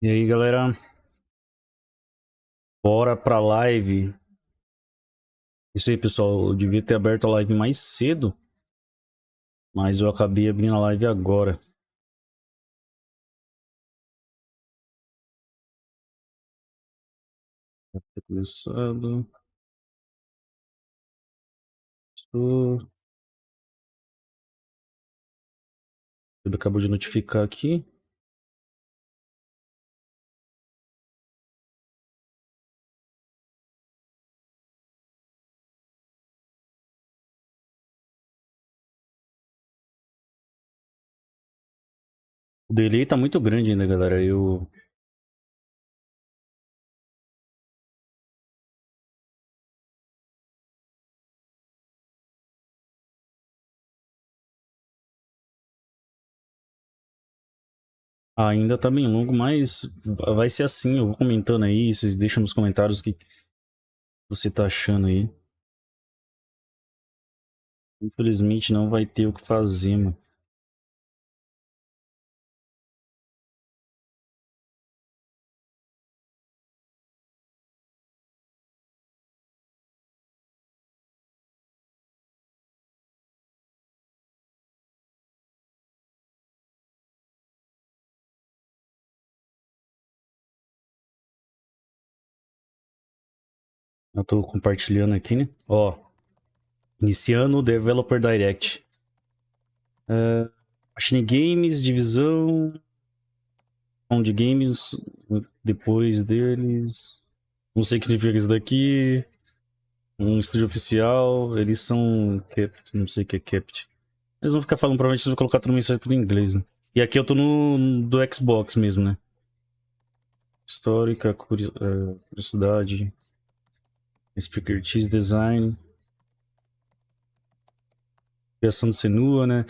E aí, galera, bora pra live. Isso aí, pessoal, eu devia ter aberto a live mais cedo, mas eu acabei abrindo a live agora. Tá começando. Ele acabou de notificar aqui. O delay tá muito grande ainda, galera. Eu ainda tá bem longo, mas vai ser assim. Eu vou comentando aí. Vocês deixam nos comentários o que você tá achando aí. Infelizmente não vai ter o que fazer, mano. Eu tô compartilhando aqui, né? Ó, iniciando o Developer Direct. MachineGames, divisão, de games, depois deles. Não sei o que significa isso daqui. Um estúdio oficial. Eles são. Capt, não sei o que é Capt. Eles vão ficar falando, provavelmente eles vão colocar tudo mensagem tudo em inglês, né? E aqui eu tô no do Xbox mesmo, né? Histórica, curiosidade, expertise design, criação de Senua, né?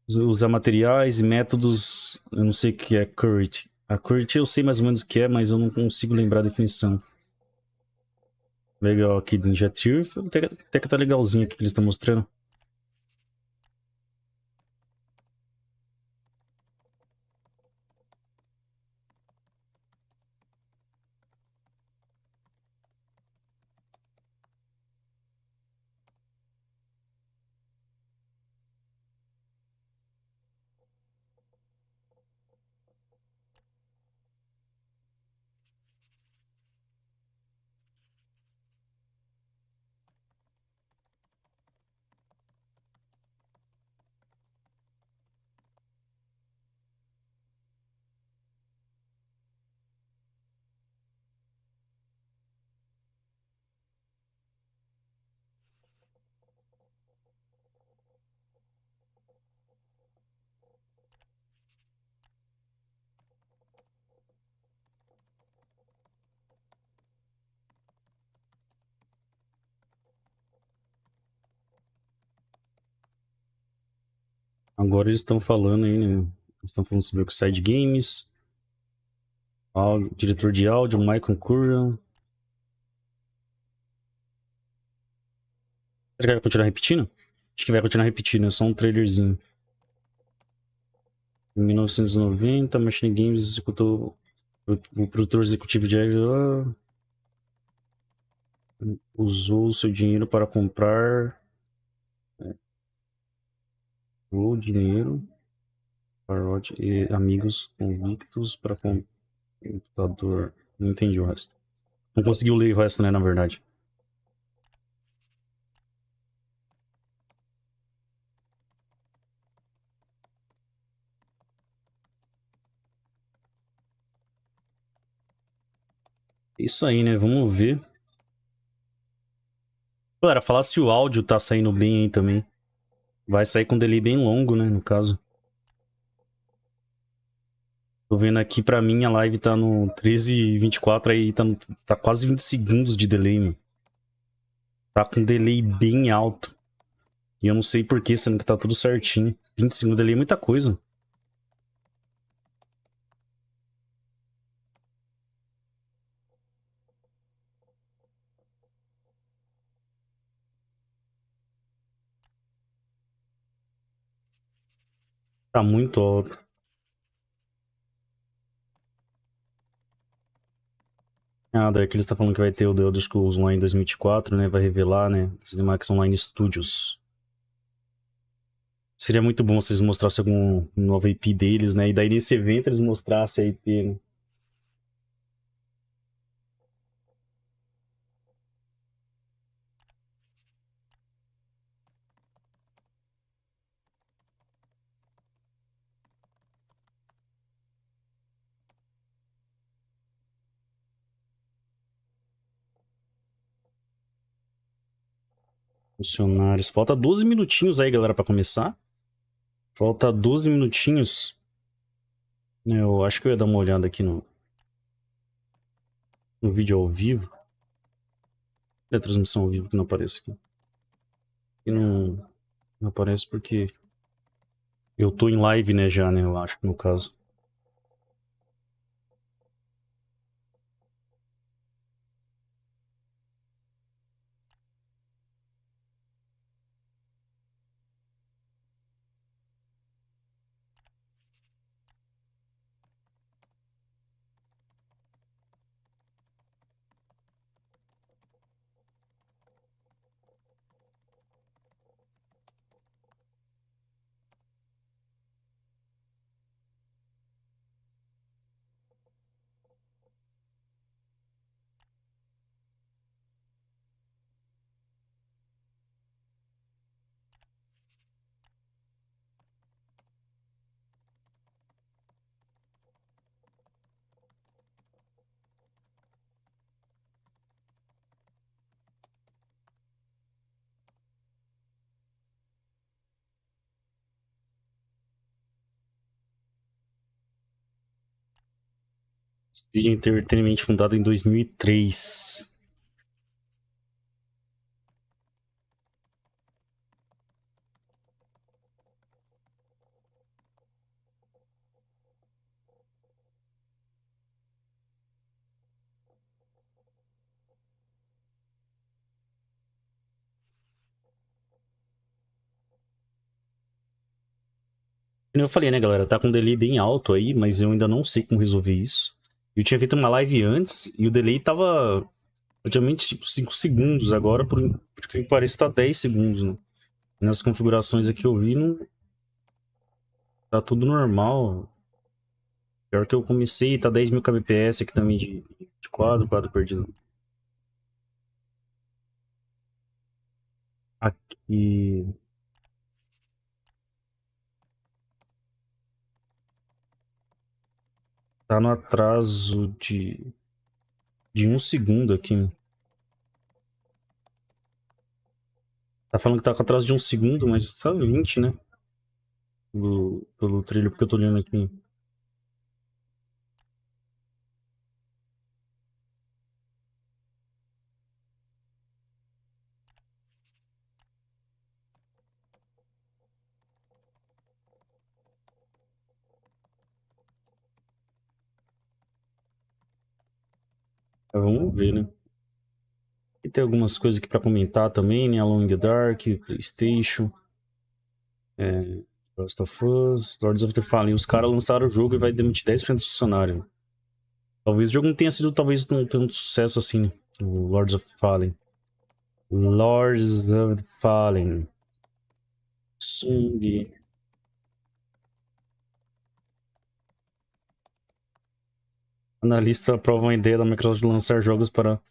Usar materiais e métodos. Eu não sei o que é Current. A Current eu sei mais ou menos o que é, mas eu não consigo lembrar a definição. Legal aqui do Ninja Tier. Até que tá legalzinho aqui que eles estão mostrando. Agora eles estão falando aí, né? Eles estão falando sobre o Oxide Games, diretor de áudio, Michael Curran. Será que vai continuar repetindo? Acho que vai continuar repetindo, é só um trailerzinho. Em 1990, Machine Games executou o produtor executivo de usou o seu dinheiro para comprar o dinheiro Parod e amigos convictos para computador. Não entendi o resto. Não conseguiu ler o resto, né, na verdade. Isso aí, né? Vamos ver. Galera, falar se o áudio tá saindo bem aí também. Vai sair com um delay bem longo, né, no caso. Tô vendo aqui, pra mim, a live tá no 13:24, aí tá quase 20 segundos de delay, mano. Tá com um delay bem alto. E eu não sei porquê, sendo que tá tudo certinho. 20 segundos de delay é muita coisa. Tá muito alto. Ah, daí que eles estão falando que vai ter o The Elder Scrolls Online 2024, né? Vai revelar, né? Cinemax Online Studios. Seria muito bom se eles mostrassem algum nova IP deles, né? E daí nesse evento eles mostrassem a IP, né? Funcionários. Falta 12 minutinhos aí, galera, pra começar. Falta 12 minutinhos. Eu acho que eu ia dar uma olhada aqui no vídeo ao vivo. É a transmissão ao vivo que não aparece aqui. E não aparece porque eu tô em live, né, já, né? Eu acho, no caso. Obsidian Entertainment, fundado em 2003. Como eu falei, né, galera? Tá com um delay bem alto aí, mas eu ainda não sei como resolver isso. Eu tinha feito uma live antes e o delay tava praticamente tipo 5 segundos. Agora, por que parece, tá 10 segundos, né? Nas configurações aqui eu vi, não tá tudo normal. Pior que eu comecei, tá 10 mil kbps aqui também de quadro perdido. Aqui. Tá no atraso de 1 segundo aqui, né? Tá falando que tá com atraso de 1 segundo, mas tá 20, né? Pelo trilho, porque eu tô olhando aqui. Mas vamos ver, né? E tem algumas coisas aqui pra comentar também, né? Alone in the Dark, PlayStation, é, Last of Us, Lords of the Fallen. Os caras lançaram o jogo e vai demitir 10% do funcionário. Talvez o jogo não tenha sido, talvez, não tanto sucesso assim, né? O Lords of the Fallen. Lords of the Fallen. Sung. Analistas aprovam a ideia da Microsoft de lançar jogos para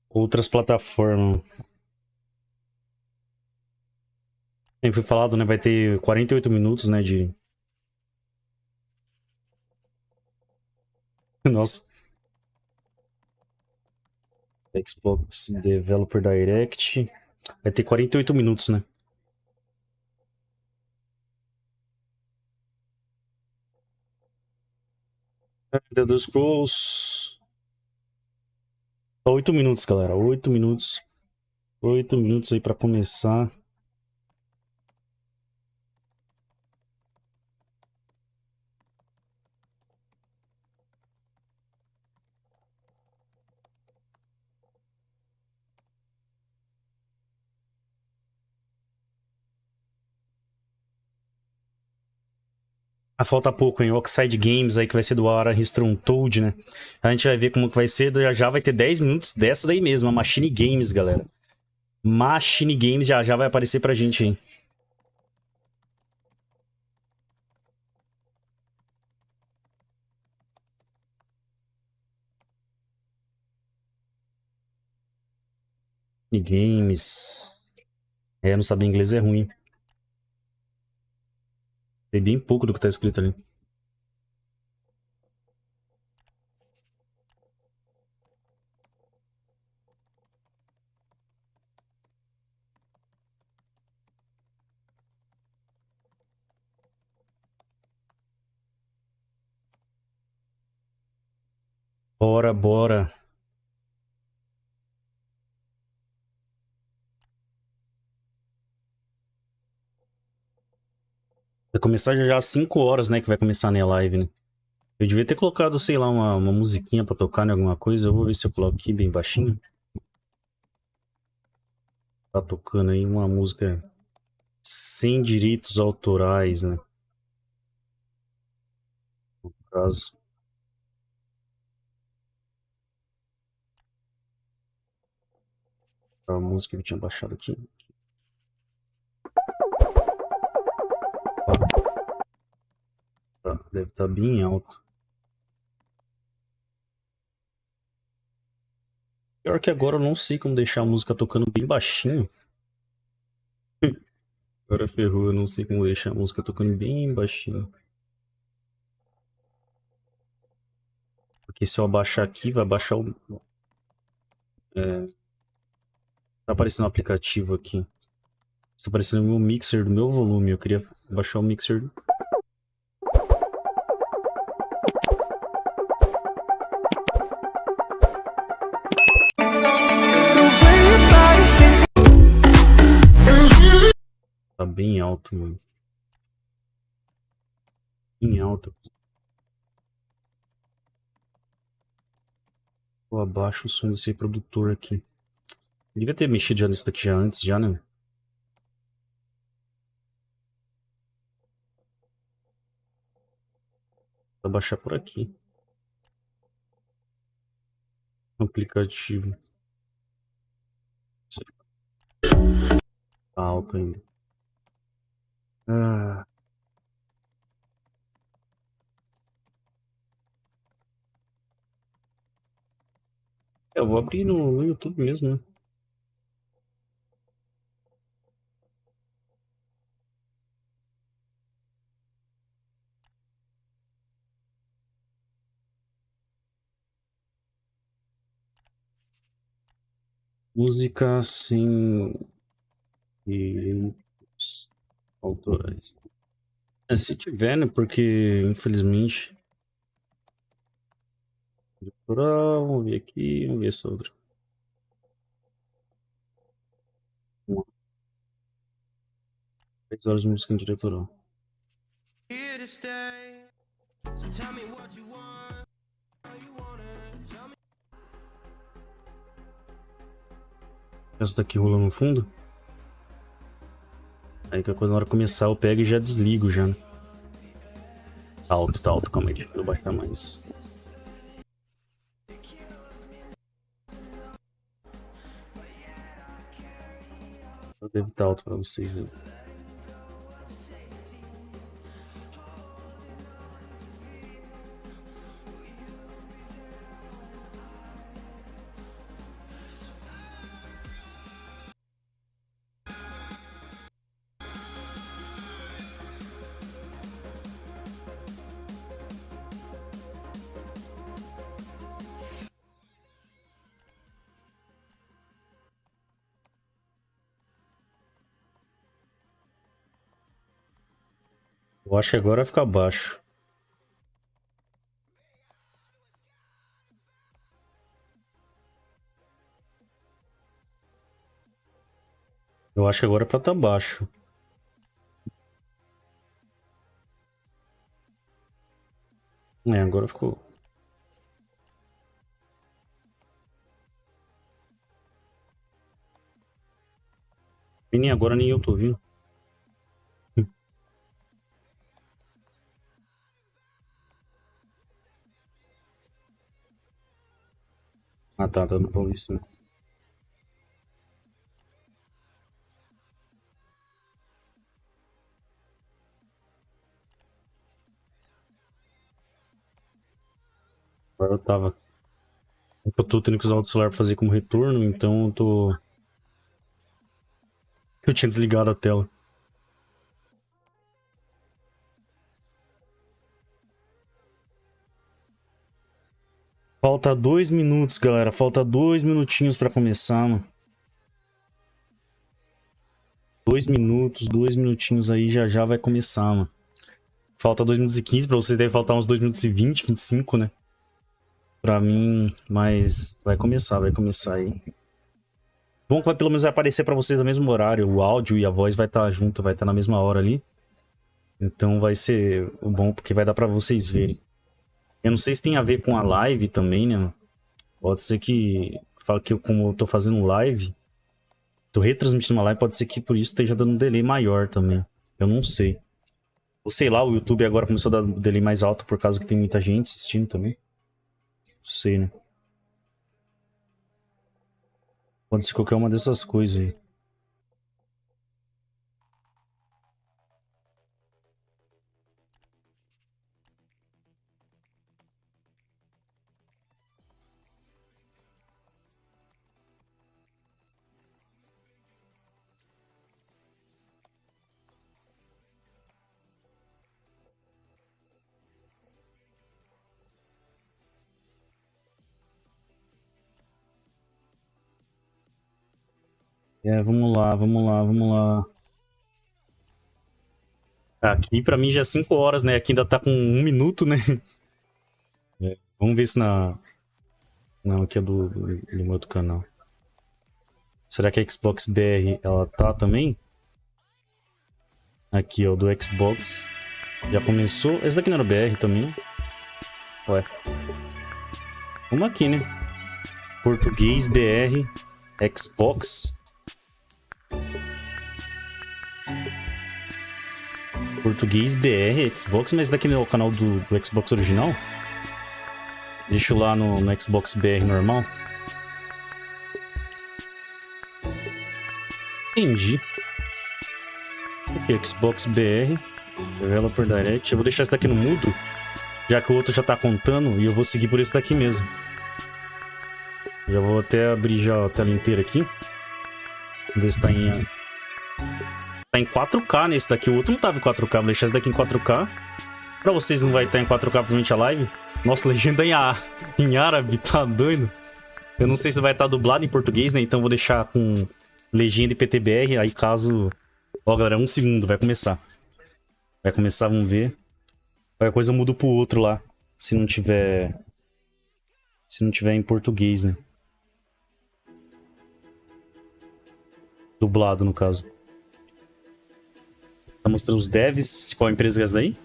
outras plataformas. Como foi falado, né? Vai ter 48 minutos, né? De. Nossa. Xbox Developer Direct. Vai ter 48 minutos, né? The Elder Scrolls. 8 minutos, galera. 8 minutos. 8 minutos aí pra começar. Ah, falta pouco, hein? Oxide Games aí, que vai ser do Untold, né? A gente vai ver como que vai ser. Já já vai ter 10 minutos dessa daí mesmo, a MachineGames, galera. MachineGames já já vai aparecer pra gente, hein? Games. É, não saber inglês é ruim. Tem bem pouco do que tá escrito ali. Bora, bora. Vai começar já já às 5 horas, né? Que vai começar na live, né? Eu devia ter colocado, sei lá, uma musiquinha pra tocar em alguma coisa. Eu vou ver se eu coloco aqui bem baixinho. Tá tocando aí uma música sem direitos autorais, né? No caso, a música que eu tinha baixado aqui. Tá, deve estar bem alto. Pior que agora eu não sei como deixar a música tocando bem baixinho. Agora ferrou, eu não sei como deixar a música tocando bem baixinho. Porque se eu abaixar aqui, vai baixar o. É, tá aparecendo um aplicativo aqui. Está aparecendo o meu mixer do meu volume. Eu queria baixar o mixer. Tá bem alto, mano. Bem alto. Eu abaixo o som desse reprodutor aqui. Eu devia ter mexido já nisso daqui já antes, já, né? Vou baixar por aqui. Aplicativo. Tá alto ainda. Ah, eu vou abrir no YouTube mesmo, né? Música sem direitos autorais. É, se tiver, né? Porque, infelizmente. Vamos ver aqui, vamos ver essa outra. 10 horas de música em diretoral. Essa daqui rola no fundo. Aí que a coisa na hora de começar eu pego e já desligo já, né? Tá alto, calma aí, deixa eu baixar mais. Deve estar alto pra vocês, né? Eu acho que agora vai ficar baixo. Eu acho que agora é pra tá baixo. É, agora ficou. E nem agora nem eu tô ouvindo. Ah, tá no Paulista, né? Agora eu tava... Eu tô tendo que usar o celular pra fazer como retorno, então eu tô... Eu tinha desligado a tela. Falta 2 minutos, galera. Falta 2 minutinhos pra começar, mano. 2 minutinhos aí, já vai começar, mano. Falta 2 minutos e 15, pra vocês deve faltar uns 2 minutos e 20, 25, né? Pra mim, mas vai começar aí. Bom que vai, pelo menos vai aparecer pra vocês no mesmo horário. O áudio e a voz vai estar junto, vai estar na mesma hora ali. Então vai ser bom, porque vai dar pra vocês verem. Eu não sei se tem a ver com a live também, né? Pode ser que... Fala que como eu tô fazendo live, tô retransmitindo uma live, pode ser que por isso esteja dando um delay maior também. Eu não sei. Ou sei lá, o YouTube agora começou a dar um delay mais alto por causa que tem muita gente assistindo também. Não sei, né? Pode ser qualquer uma dessas coisas aí. É, vamos lá. Aqui pra mim já é 5 horas, né? Aqui ainda tá com 1 minuto, né? É, vamos ver se na... Não, aqui é do meu outro canal. Será que a Xbox BR, ela tá também? Aqui, ó, do Xbox. Já começou. Esse daqui não era BR também? Ué. Vamos aqui, né? Português, BR, Xbox. Português, BR, Xbox. Mas esse daqui não é o canal do Xbox original? Deixa eu lá no Xbox BR normal. Entendi. Aqui, Xbox BR. Developer Direct. Eu vou deixar esse daqui no mudo, já que o outro já tá contando, e eu vou seguir por esse daqui mesmo. Já vou até abrir já a tela inteira aqui. Vamos ver se tá em... Tá em 4K nesse daqui. O outro não tava em 4K. Vou deixar esse daqui em 4K. Pra vocês não vai estar em 4K provavelmente a live. Nossa, legenda em árabe. Tá doido? Eu não sei se vai estar dublado em português, né? Então vou deixar com legenda e PTBR. Aí caso... Ó, galera, 1 segundo. Vai começar. Vai começar, vamos ver. Qualquer coisa eu mudo pro outro lá. Se não tiver em português, né? Dublado, no caso. Tá mostrando os devs. Qual empresa é essa daí?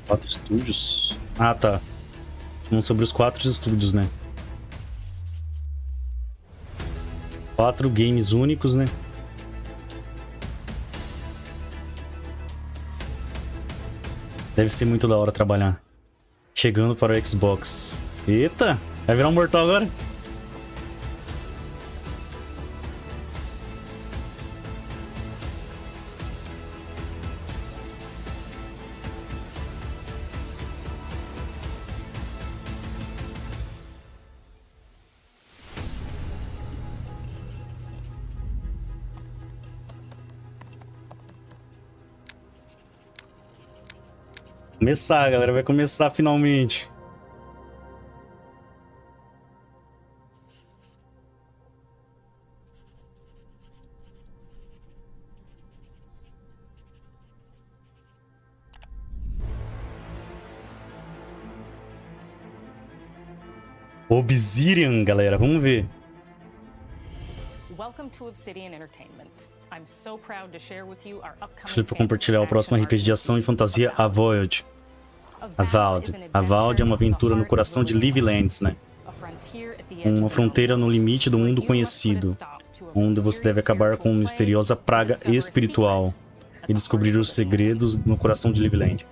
Quatro estúdios. Ah, tá. Sobre os 4 estúdios, né? 4 games únicos, né? Deve ser muito da hora trabalhar. Chegando para o Xbox. Eita! Vai virar um mortal agora? Começar, galera. Vai começar finalmente. Obsidian, galera. Vamos ver. Welcome to Obsidian Entertainment. I'm so proud to share with you our upcoming Estou para compartilhar o próximo RPG de ação e fantasia Avowed. Avowed é uma aventura no coração de Livelands, né? Uma fronteira no limite do mundo conhecido. onde você deve acabar com uma misteriosa praga espiritual e descobrir os segredos no coração de Liveland.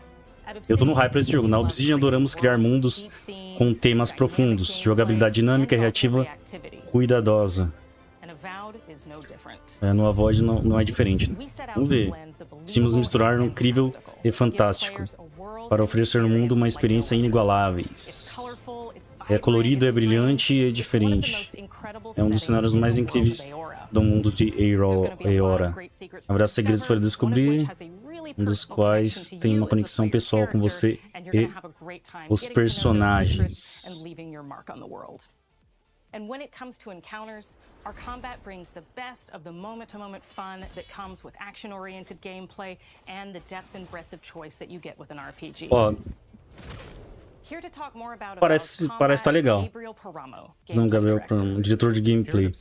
Eu tô no hype pra esse jogo. Na Obsidian adoramos criar mundos com temas profundos, jogabilidade dinâmica, reativa, cuidadosa. No Avowed não é diferente, né? Vamos ver. Decidimos misturar o incrível e fantástico para oferecer no mundo uma experiência inigualável. É colorido, é brilhante e é diferente. É um dos cenários mais incríveis do mundo de Eora. Haverá segredos para descobrir, um dos quais tem uma conexão pessoal com você e os personagens. And when it comes to encounters, our combat brings the best of the moment-to-moment fun that comes with action-oriented gameplay and the depth and breadth of choice that you get with an RPG. Ó, parece tá legal. Não, Gabriel Paramo, diretor de gameplay.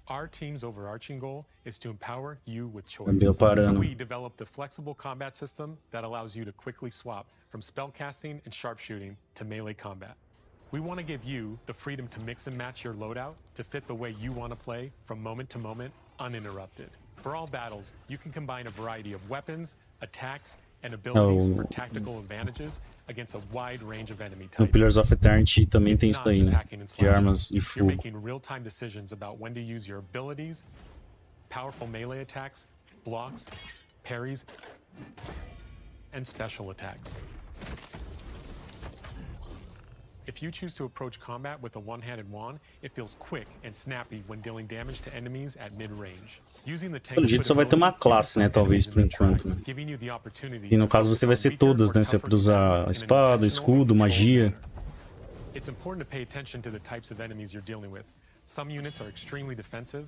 Our team's overarching goal is to empower you with choice. Gabriel Paramo. So we developed a flexible combat system that allows you to quickly swap from spellcasting and sharpshooting to melee combat. We want to give you the freedom to mix and match your loadout to fit the way you want to play from moment to moment, uninterrupted. For all battles, you can combine a variety of weapons, attacks, and abilities for tactical advantages against a wide range of enemy No types. Pillars of Eternity também tem isso daí, né? De armas de You're fogo. making real-time decisions about when to use your abilities, powerful melee attacks, blocks, parries, and special attacks. If you choose to approach combat with a one-handed wand, it feels quick and snappy when dealing damage to enemies at mid-range. Pelo jeito só vai ter uma classe, né? Talvez por enquanto. Né? E no caso você vai ser todas, né? Você vai poder usar espada, escudo, magia. It's important to pay attention to the types of enemies you're dealing with. Some units are extremely defensive,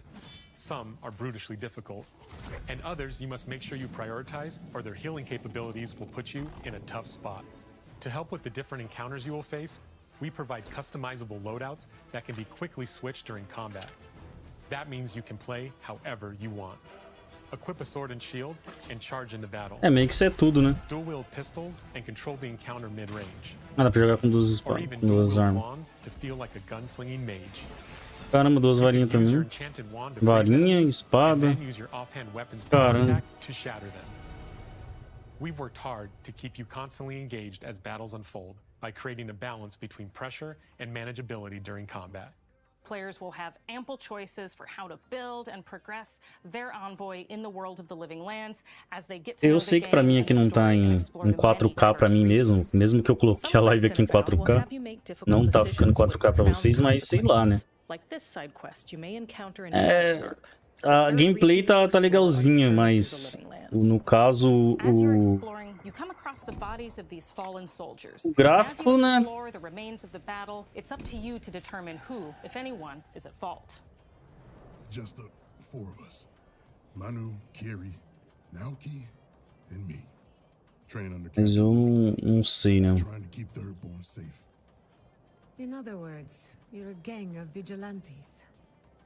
some are brutishly difficult, and others you must make sure you prioritize or their healing capabilities will put you in a tough spot. To help with the different encounters you will face, we provide customizable loadouts that can be quickly switched during combat. That means you can play however you want. Equip a sword and shield and charge into battle. É, meio que isso é tudo, né? Dual wield pistols and control the encounter mid-range. Ah, dá pra jogar com duas Or espadas, even com dual duas wield armas. wands to feel like a gunslinging mage. Caramba, duas varinhas Use your também. enchanted wand to freeze Varinha, enemies, espada. and then use your offhand weapons Caramba. attack to shatter them. We've worked hard to keep you constantly engaged as battles unfold by creating a balance between pressure and manageability during combat. Players will have ample choices for how to build and progress their envoy in the world of the living lands as they get to know Eu the sei que pra game mim and aqui the não tá story and em explore the 4K many pra mim diverse mesmo que eu coloquei a live aqui em 4K, não tá ficando 4K pra vocês, mas sei lá, né? É, a gameplay tá legalzinha, mas no caso o gráfico, né? Just the four of us. Manu, Kiri, Naoki, and me. Training under Mas eu não sei, né? trying to keep Thirdborn safe. In other words, you're a gang of vigilantes.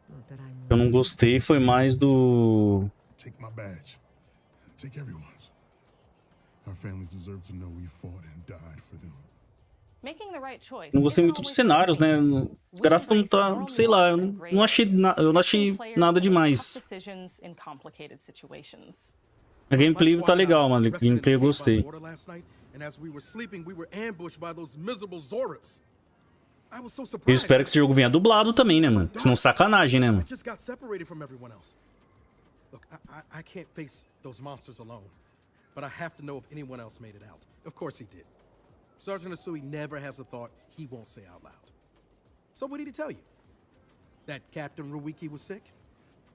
Not that I'm Eu não gostei foi mais do Take my badge. Take everyone's. Our families deserve to know we fought and died for them. não gostei muito dos cenários, né? O gráfico não tá, sei lá, eu não achei nada demais. A gameplay tá legal, mano. A gameplay eu gostei. Eu espero que esse jogo venha dublado também, né, mano? Senão sacanagem, né, mano? I just got separated from everyone else. Look, I can't face those monsters alone, but I have to know if anyone else made it out. Of course he did. Sergeant Asui never has a thought he won't say out loud. So what did he tell you? That Captain Ruiki was sick?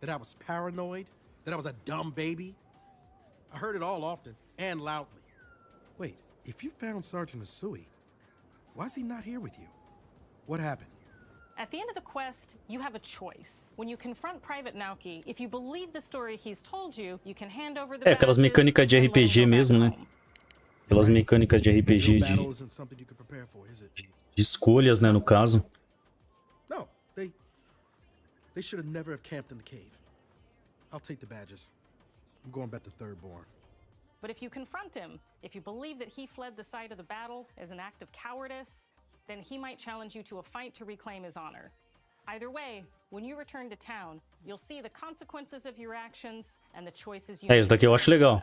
That I was paranoid? That I was a dumb baby? I heard it all often and loudly. Wait, if you found Sergeant Asui, why is he not here with you? What happened? At the end of the quest, you have a choice. When you confront Private Naoki, if you believe the story he's told you, you can hand over the Aquelas badges mecânicas de and let him RPG go back mesmo, né? home. Aquelas mecânicas de RPG Real battle isn't something you can prepare for, is it? de escolhas, né, no caso. No, they should have never have camped in the cave. I'll take the badges. I'm going back to Thirdborn. But if you confront him, if you believe that he fled the site of the battle as an act of cowardice, then he might challenge you to a fight to reclaim his honor. Either way, when you return to town, you'll see the consequences of your actions and the choices you Isso daqui eu acho legal.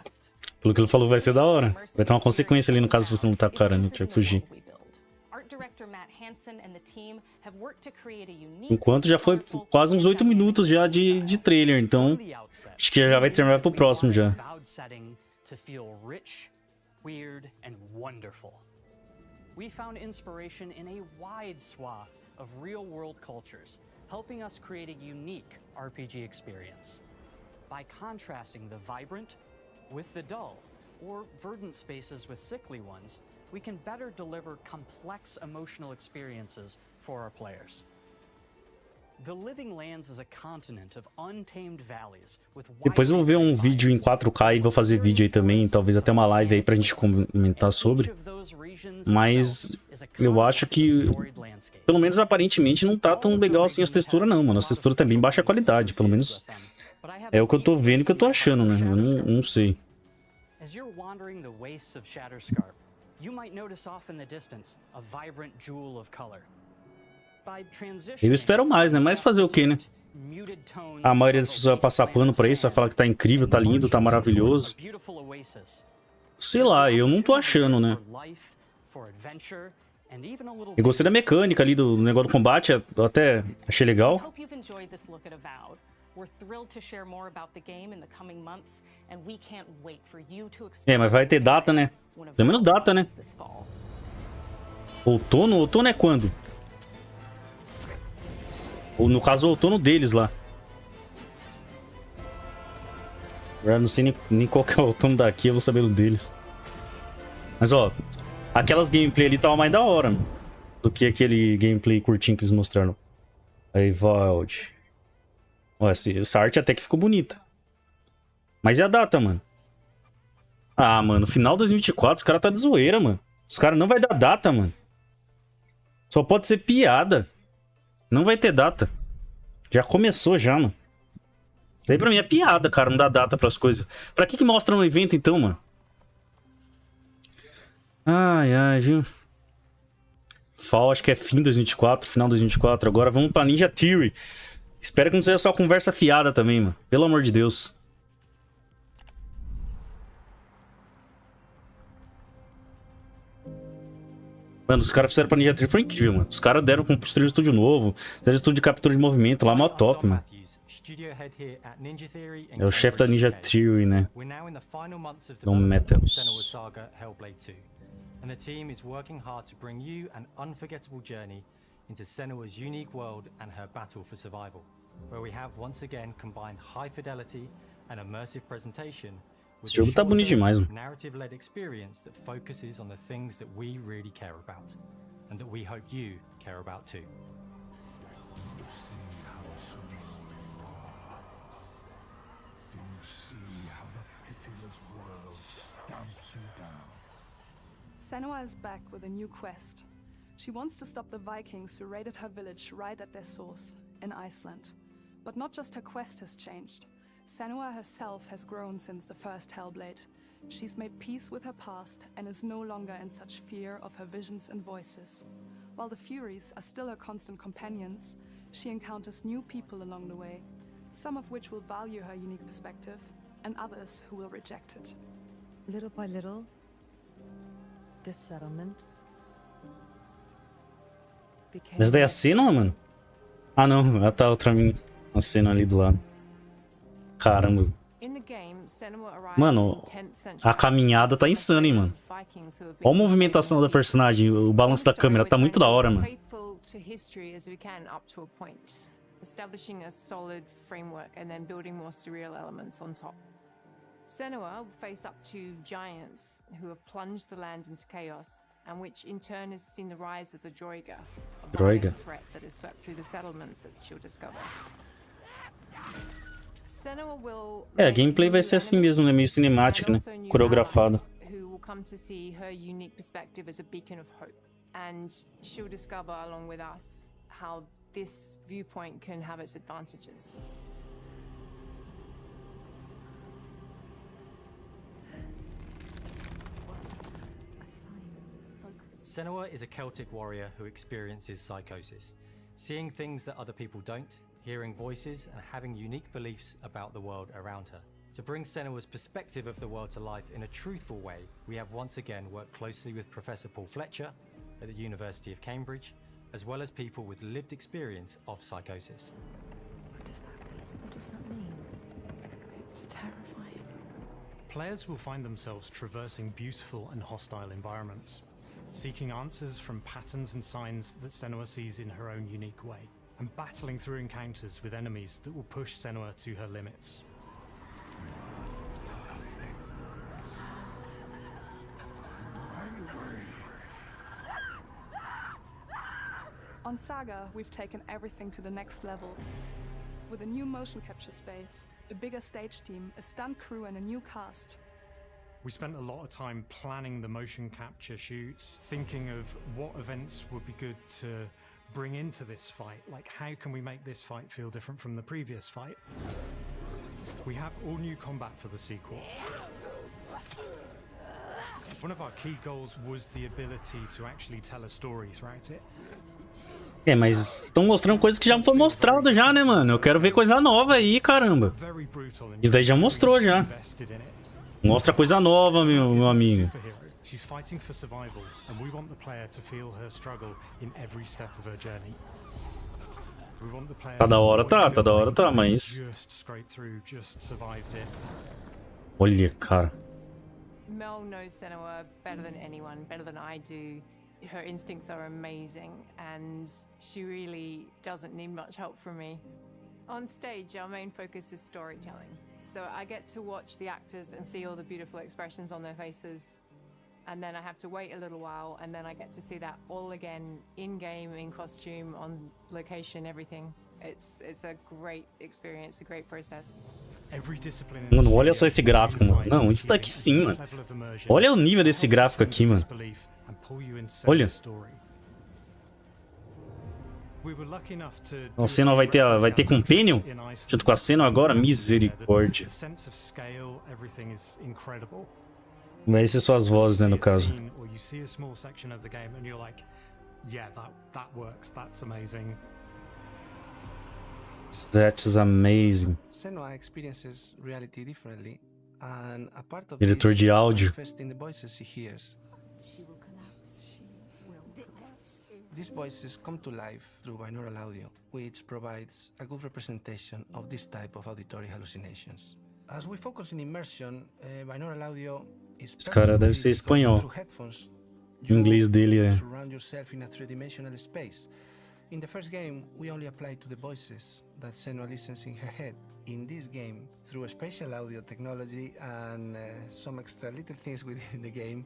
Pelo que ele falou, vai ser da hora. Vai ter uma consequência ali no caso se você não lutar com o cara, né? Tiver que fugir. Enquanto já foi quase uns 8 minutos já de trailer, então acho que já vai terminar pro próximo já. We found inspiration in a wide swath of real-world cultures, helping us create a unique RPG experience. By contrasting the vibrant with the dull, or verdant spaces with sickly ones, we can better deliver complex emotional experiences for our players. The living lands is a continent of untamed valleys with Depois eu vou ver um vídeo em 4K e vou fazer vídeo aí também, talvez até uma live aí pra gente comentar sobre. Mas eu acho que, pelo menos aparentemente, não tá tão legal assim as texturas não, mano. As texturas tá bem baixa qualidade, pelo menos é o que eu tô vendo e o que eu tô achando, né? Eu não sei. As you're wandering the wastes of Shatterscarp, you might notice off in the distance a vibrant jewel of color. Eu espero mais, né? Mas fazer o quê, né? A maioria das pessoas vai passar pano pra isso, vai falar que tá incrível, tá lindo, tá maravilhoso. Sei lá, eu não tô achando, né? Eu gostei da mecânica ali, do negócio do combate, eu até achei legal. É, mas vai ter data, né? Pelo menos data, né? Outono? Outono é quando? Ou no caso, o outono deles lá. Eu não sei nem qual que é o outono daqui, eu vou saber o deles. Mas ó, aquelas gameplay ali tava mais da hora, mano, do que aquele gameplay curtinho que eles mostraram. Avowed. Ó, essa arte até que ficou bonita. Mas e a data, mano? Ah, mano, final de 2024, os caras tá de zoeira, mano. Os caras não vai dar data, mano. Só pode ser piada. Não vai ter data. Já começou já, mano. Daí pra mim é piada, cara, não dá data pras coisas. Pra que mostra no evento então, mano? Ai, ai, viu? Fall, acho que é fim de 2024, final de 2024. Agora vamos pra Ninja Theory. Espero que não seja só conversa fiada também, mano. Pelo amor de Deus. Mano, os caras fizeram pra Ninja Theory, foi incrível, mano. Os caras deram com construir um estúdio novo, fizeram estúdio de captura de movimento lá, mó top, mano. É o chefe da Ninja Theory, né? No Metals. Saga, Hellblade II. And the team is working hard to bring you an unforgettable journey into Senua's unique world and her battle for survival, where we have once again combined high fidelity and immersive presentation. Esse jogo tá bonito demais, mano. Narrative-led experience that focuses on the things that we really care about, and that we hope you care about too. Senua is back with a new quest. She wants to stop the Vikings who raided her village right at their source, in Iceland. But not just her quest has changed. Senua herself has grown since the first Hellblade. She's made peace with her past and is no longer in such fear of her visions and voices. While the Furies are still her constant companions, she encounters new people along the way, some of which will value her unique perspective, and others who will reject it. Little by little, this settlement became... Essa daí é a cena, mano? Ah, não. Ela tá outra a cena ali do lado. Caramba. Mano, a caminhada tá insana, hein, mano. Olha a movimentação da personagem, o balanço da câmera, tá muito da hora, mano. Establishing a solid framework and then building more surreal elements on top. Senua will face up to giants who have plunged the land into chaos, and which in turn has seen the rise of the Droiga, a violent threat that has swept through the settlements that she'll discover. É, a gameplay vai ser assim mesmo, né? Meio cinemática, né? Coreografada. Who will come to see her unique perspective as a beacon of hope, and she'll discover along with us how this viewpoint can have its advantages. Senua is a Celtic warrior who experiences psychosis. seeing things that other people don't, hearing voices, and having unique beliefs about the world around her. To bring Senua's perspective of the world to life in a truthful way, we have once again worked closely with Professor Paul Fletcher at the University of Cambridge, as well as people with lived experience of psychosis. What does that mean? What does that mean? It's terrifying. Players will find themselves traversing beautiful and hostile environments, seeking answers from patterns and signs that Senua sees in her own unique way, and battling through encounters with enemies that will push Senua to her limits. On Saga, we've taken everything to the next level. With a new motion capture space, a bigger stage team, a stunt crew and a new cast. We spent a lot of time planning the motion capture shoots, thinking of what events would be good to bring into this fight. Like, how can we make this fight feel different from the previous fight? We have all new combat for the sequel. One of our key goals was the ability to actually tell a story throughout it. É, mas estão mostrando coisas que já foi mostrado já, né, mano? Eu quero ver coisa nova aí, caramba. Isso daí já mostrou já. Mostra coisa nova, meu amigo. She's fighting for survival, and we want the player to feel her struggle in every step of her journey. We want the player Tá da hora, tá, mas just scraped through, just survived it. Olha, cara. Mel knows Senua better than anyone, better than I do. Her instincts are amazing, and she really doesn't need much help from me. On stage, our main focus is storytelling. So I get to watch the actors and see all the beautiful expressions on their faces. And then I have to wait a little while, and then I get to see that all again in-game, in costume, on location, everything. It's a great experience, a great process. Mano, olha só esse gráfico, mano. Não, isso daqui sim, mano. Olha o nível desse gráfico aqui, mano. Olha. O Senua vai ter Companion junto com a Senua agora? Misericórdia. Vai ser só as vozes, né, no caso. That's amazing. Senua experiences reality differently, and a part of Diretor de áudio. manifests in the voices she hears. These voices come to life through binaural audio, which provides a good representation of this type of auditory hallucinations. As we focus in immersion, binaural audio is Esse cara deve ser espanhol. O inglês dele é... surround yourself in a three-dimensional space. In the first game, we only applied to the voices that Senua listens in her head. In this game, through a spatial audio technology and some extra little things within the game,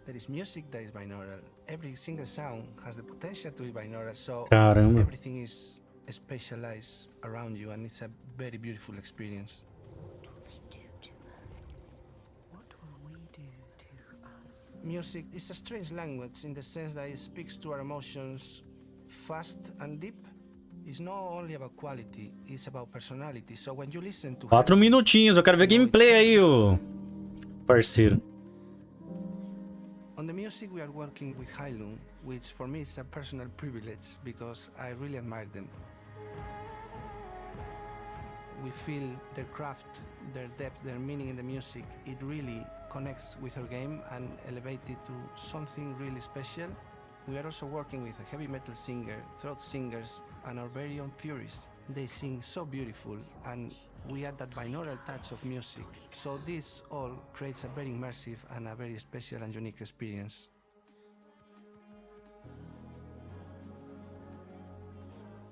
there is music that is binaural. Every single sound has the potential to be binaural, so Caramba. everything is spatialized around you, and it's a very beautiful experience. Music is a strange language in the sense that it speaks to our emotions fast and deep. It's not only about quality, it's about personality. So when you listen to 4 minutinhos, eu quero ver gameplay aí, ô parceiro. On the music, we are working with Heilung, which for me is a personal privilege because I really admire them. We feel their craft, their depth, their meaning in the music. It really connects with our game and elevates it to something really special. We are also working with a heavy metal singer, throat singers, and our very own Furies. They sing so beautiful, and we add that binaural touch of music. So this all creates a very immersive and a very special and unique experience.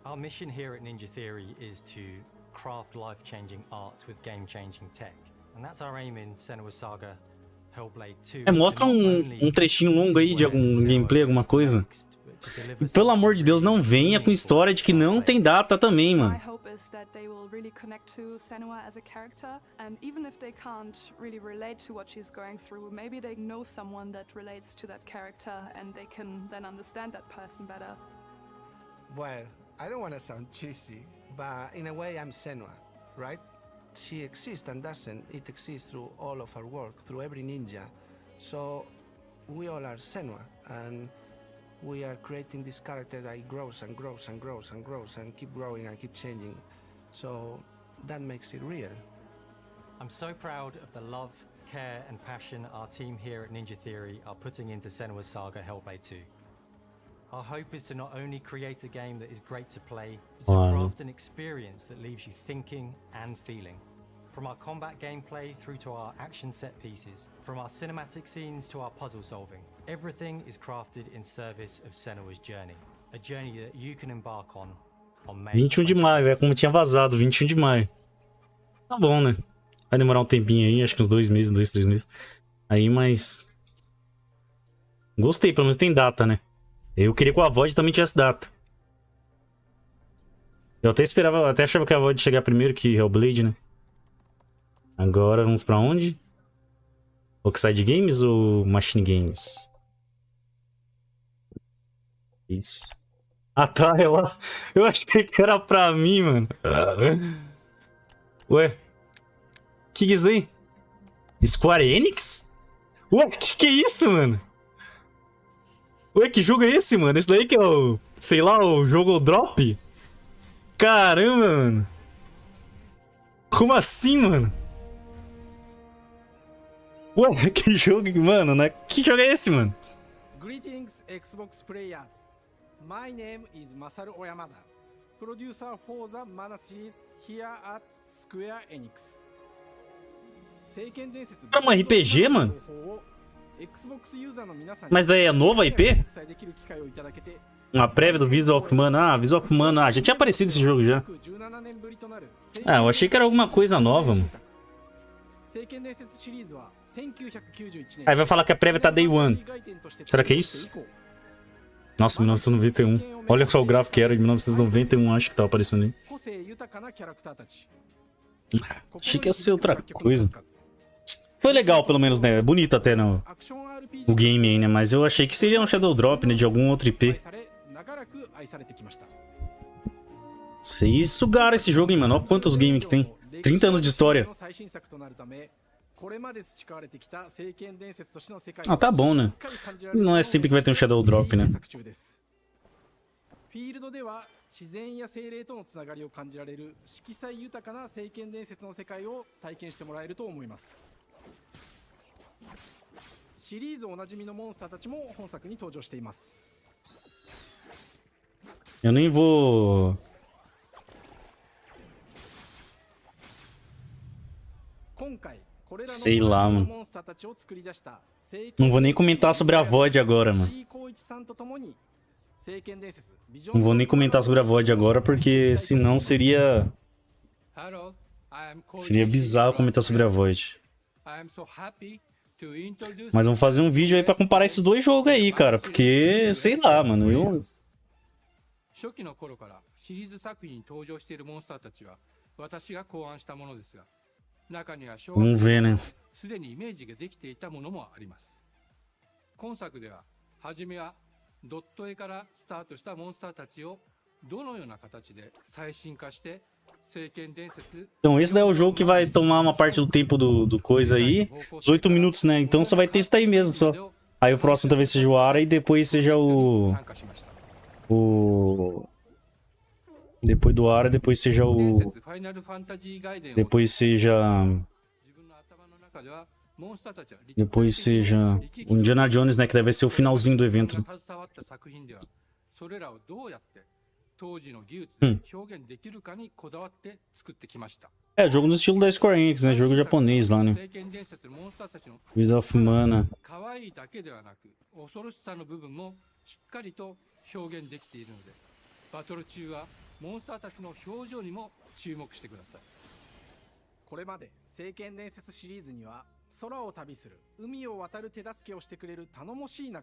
Our mission here at Ninja Theory is to craft life-changing art with game-changing tech. And that's our aim in Senua Saga, Hellblade II. Mostra trechinho longo aí de algum gameplay, alguma coisa. E, pelo amor de Deus, não venha com história de que não tem data também, mano. My hope is that they will really connect to Senua as a character, and even if they can't really relate to what she's going through, maybe they know someone that relates to that character and they can then understand that person better. Well, I don't want to sound cheesy, but in a way I'm Senua, right? She exists and doesn't. It exists through all of our work, through every ninja. So we all are Senua, and we are creating this character that grows and grows and grows and grows and keep growing and keep changing. So that makes it real. I'm so proud of the love, care and passion our team here at Ninja Theory are putting into Senua's Saga Hellblade II. Our hope is to not only create a game that is great to play, but to craft an experience that leaves you thinking and feeling. From our combat gameplay through to our action set pieces, from our cinematic scenes to our puzzle solving, everything is crafted in service of Senua's journey. A journey that you can embark on May 21 de maio, é como tinha vazado, 21 de maio. Tá bom, né? Vai demorar um tempinho aí, acho que uns 2 meses, 2, 3 meses. Aí, mas... Gostei, pelo menos tem data, né? Eu queria que o Avowed também tivesse data. Eu até esperava, até achava que a Avowed ia chegar primeiro que Hellblade, né? Agora vamos pra onde? Oxide Games ou MachineGames? Isso. Ah tá, eu achei que era pra mim, mano. Ué? Que é isso daí? Square Enix? Ué, que é isso, mano? Ué, que jogo é esse, mano? Esse daí que é o... Sei lá, o jogo Drop? Caramba, mano. Como assim, mano? Ué, que jogo... Mano, né? Que jogo é esse, mano? Greetings, Xbox players. My name is Masaru Oyamada, producer for the Mana series here at Square Enix. É um RPG, mano? Mas daí é nova IP? Uma prévia do Visual of Mana. Ah, Visual of Mana. Ah, já tinha aparecido esse jogo já. Ah, eu achei que era alguma coisa nova, mano. Aí vai falar que a prévia tá Day One. Será que é isso? Nossa, 1991. Olha só o gráfico que era de 1991, acho que tava aparecendo aí. Achei que ia ser outra coisa. Foi legal, pelo menos, né? É bonito até no game aí, né? Mas eu achei que seria um Shadow Drop, né? De algum outro IP. Vocês sugaram esse jogo, hein, mano? Olha quantos games que tem. 30 anos de história. Ah, tá bom, né? Não é sempre que vai ter um Shadow Drop, né? Eu nem vou... Sei lá, mano. Não vou nem comentar sobre a VOD agora, mano. Não vou nem comentar sobre a VOD agora, porque senão seria... Seria bizarro comentar sobre a VOD. Mas vamos fazer um vídeo aí pra comparar esses dois jogos aí, cara. Porque, sei lá, mano, eu... Vamos ver, né? Então esse daí é o jogo que vai tomar uma parte do tempo do coisa aí. 18 minutos, né? Então só vai ter isso daí mesmo, só. Aí o próximo talvez seja o Ara e depois seja depois do Ara, depois seja o... Depois seja o Indiana Jones, né? Que deve ser o finalzinho do evento. Né? É, jogo no estilo da Square Enix, né? Jogo japonês lá, né? Visual of Mana.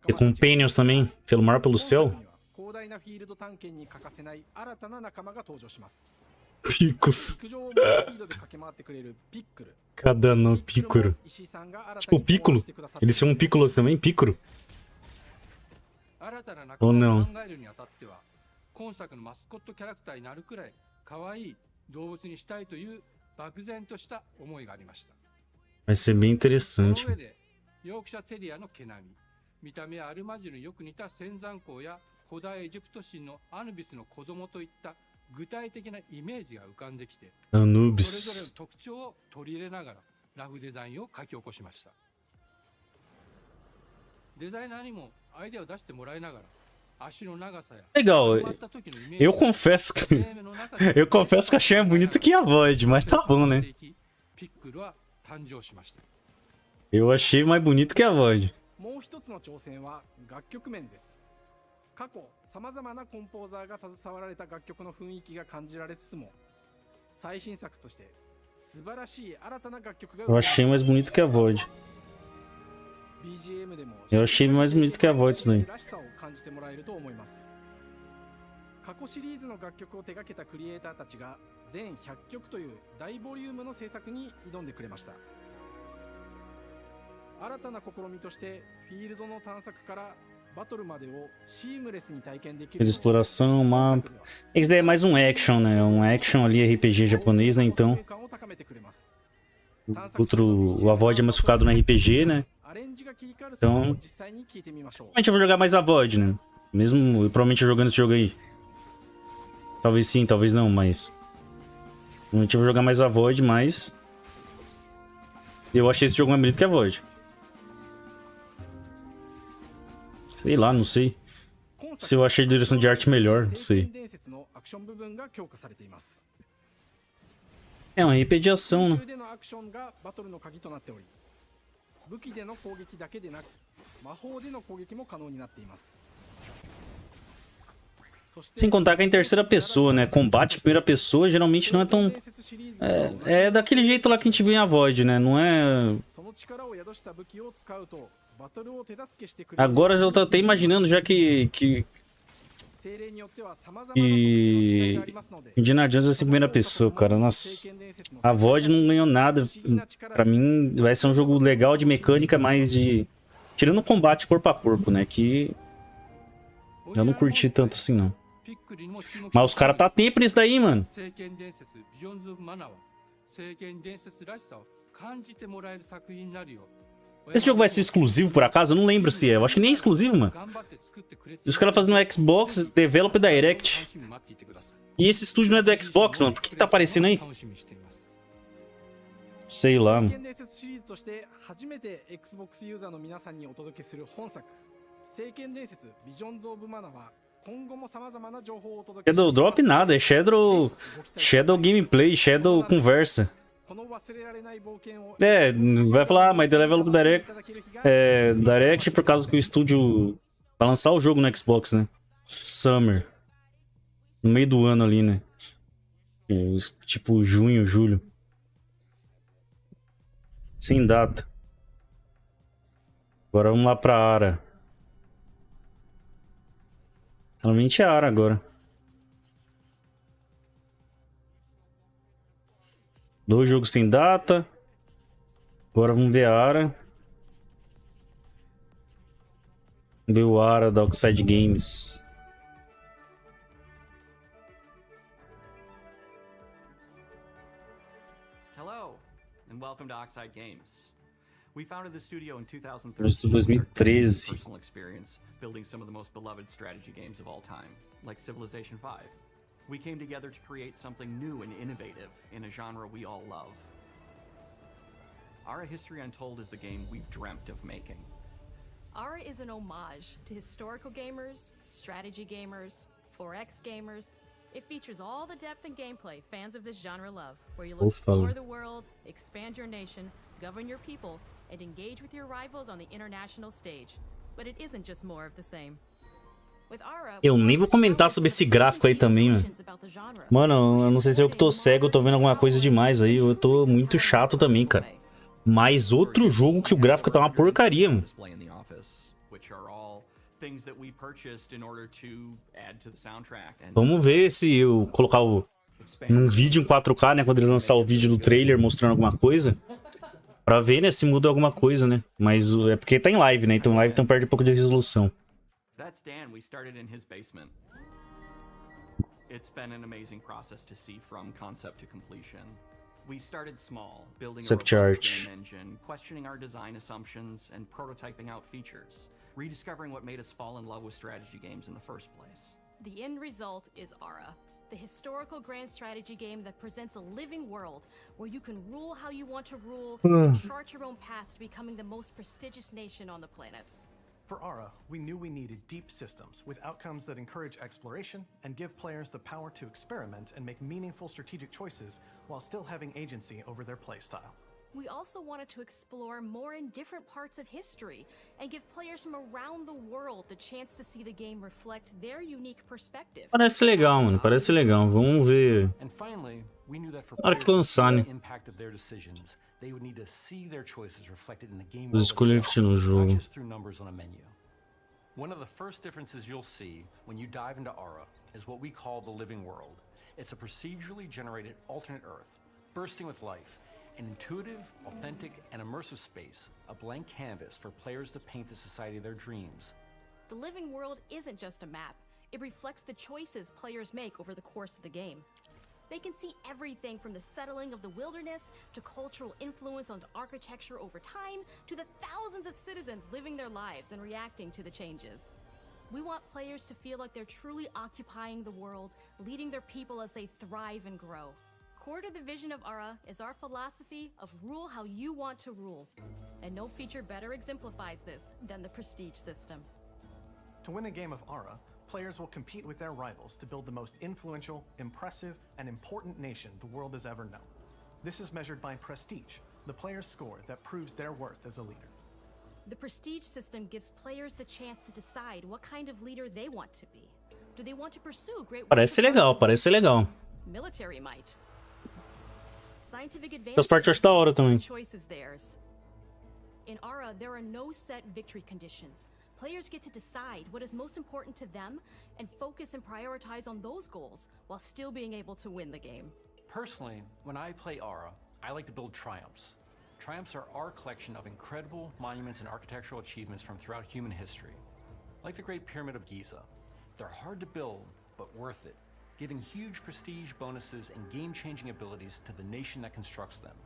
E Companions também, pelo mar pelo céu. Picos. Cada nome, Picoro. Tipo, Piccolo. Eles chamam Piccolos também, Picoro. Ou não? Vai ser bem interessante. 見た目はアルマジルによく似た仙山港や古代エジプト神のアヌビスの子供といった具体的なイメージが浮かんできて、それぞれの特徴を取り入れながらラフデザインを書き起こしました。デザイナーにもアイデアを出してもらいながら、足の長さや Legal, eu confesso que achei mais bonito que a Void, mas tá bom, né? ピックルは誕生しました。Eu achei mais bonito que a Void. もう一つの挑戦は楽曲面です。過去様々なコンポーザーが携わられた楽曲の雰囲気が感じられつつも、最新作として素晴らしい新たな楽曲が Eu achei mais bonito que a Void. BGM でも Eu achei mais bonito que a Void isso daí. らしさを感じてもらえると思います。過去シリーズの楽曲を手掛けたクリエイターたちが全100曲という大ボリュームの制作に挑んでくれました。新たな試みとしてフィールドの探索からバトルまでをシームレスに体験できる。Exploração, mapa. Isso daí é mais um action, né? Um action ali RPG japonês, né? Então. O Avowed é mais focado no RPG, né? Então. Provavelmente eu vou jogar mais Avowed, né? Mesmo eu provavelmente jogando esse jogo aí. Talvez sim, talvez não, mas. Provavelmente eu vou jogar mais Avowed, mas. Eu achei esse jogo mais bonito que a Void. Sei lá, não sei. Se eu achei a direção de arte melhor, não sei. É um RPG de ação, né? Sem contar que é em terceira pessoa, né? Combate em primeira pessoa geralmente não é tão... É daquele jeito lá que a gente viu em Avowed, né? Não é... Agora eu tô até imaginando já que Indiana Jones vai ser em primeira pessoa, cara. Nossa, a Avowed não ganhou nada. Pra mim vai ser um jogo legal de mecânica, mas de... Tirando o combate corpo a corpo, né? Que eu não curti tanto assim, não. Mas os caras tá tempo nisso daí, mano. Esse jogo vai ser exclusivo, por acaso? Eu não lembro se é. Eu acho que nem é exclusivo, mano. E os caras fazem no Xbox, Developer Direct. E esse estúdio não é do Xbox, mano. Por que tá aparecendo aí? Sei lá, mano. Shadow Drop nada, é Shadow Gameplay, Shadow Conversa. Vai falar, mas The Level Up Direct por causa que o estúdio vai lançar o jogo no Xbox, né? Summer. No meio do ano ali, né? Tipo junho, julho. Sem data. Agora vamos lá pra Ara. Realmente é Ara agora. 2 jogos sem data. Agora vamos ver a Ara. Vamos ver o Ara da Oxide Games. Hello and welcome to Oxide Games. We founded the studio in 2013. 2013. Personal experience building some of the most beloved strategy games of all time, like Civilization V. We came together to create something new and innovative in a genre we all love. Our History Untold is the game we've dreamt of making. Ara is an homage to historical gamers, strategy gamers, 4X gamers. It features all the depth and gameplay fans of this genre love, where you'll explore the world, expand your nation, govern your people, and engage with your rivals on the international stage. But it isn't just more of the same. Eu nem vou comentar sobre esse gráfico aí também, mano. Mano, eu não sei se eu que tô cego, eu tô vendo alguma coisa demais aí. Eu tô muito chato também, cara. Mas outro jogo que o gráfico tá uma porcaria, mano. Vamos ver se eu colocar um vídeo em 4K, né? Quando eles lançar o vídeo do trailer mostrando alguma coisa. Pra ver, né? Se muda alguma coisa, né? Mas é porque tá em live, né? Então live então perde um pouco de resolução. That's Dan. We started in his basement. It's been an amazing process to see from concept to completion. We started small, building a robust game engine, questioning our design assumptions, and prototyping out features. rediscovering what made us fall in love with strategy games in the first place. The end result is Ara, the historical grand strategy game that presents a living world where you can rule how you want to rule and chart your own path to becoming the most prestigious nation on the planet. For Ara, we knew we needed deep systems with outcomes that encourage exploration and give players the power to experiment and make meaningful strategic choices while still having agency over their playstyle. We also wanted to explore more in different parts of history and give players from around the world the chance to see the game reflect their unique perspective. Parece legal, mano. Parece legal. Vamos ver. And finally, we knew that for Na hora que lançar, né? the impact of their decisions, they would need to see their choices reflected in the game Vou escolher itself, no not jogo. just through numbers on a menu. One of the first differences you'll see when you dive into Ara is what we call the living world. It's a procedurally generated alternate Earth, bursting with life. An intuitive, authentic, and immersive space, a blank canvas for players to paint the society of their dreams. The living world isn't just a map. It reflects the choices players make over the course of the game. They can see everything from the settling of the wilderness to cultural influence on architecture over time to the thousands of citizens living their lives and reacting to the changes. We want players to feel like they're truly occupying the world, leading their people as they thrive and grow. Core to the vision of Ara is our philosophy of rule how you want to rule. And no feature better exemplifies this than the prestige system. To win a game of Ara, players will compete with their rivals to build the most influential, impressive, and important nation the world has ever known. This is measured by prestige, the player's score that proves their worth as a leader. The prestige system gives players the chance to decide what kind of leader they want to be. Do they want to pursue great Parece legal, parece legal. military might? Scientific Essas partes eu acho da hora também. choice is theirs. In Ara, there are no set victory conditions. Players get to decide what is most important to them and focus and prioritize on those goals while still being able to win the game. Personally, when I play Ara, I like to build triumphs. Triumphs are our collection of incredible monuments and architectural achievements from throughout human history. Like the Great Pyramid of Giza. They're hard to build, but worth it, giving huge prestige bonuses and game-changing abilities to the nation that constructs them.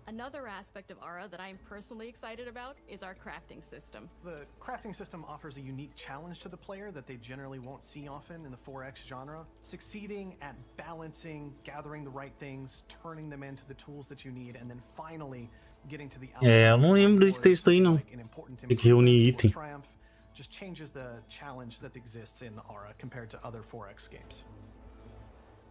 Another aspect of Ara that I'm personally excited about is our crafting system. The crafting system offers a unique challenge to the player that they generally won't see often in the 4X genre. Succeeding at balancing, gathering the right things, turning them into the tools that you need, and then finally getting to the É, eu não lembro desse texto aí não. Tem que reunir item. triumph just changes the challenge that exists in Ara compared to other 4X games.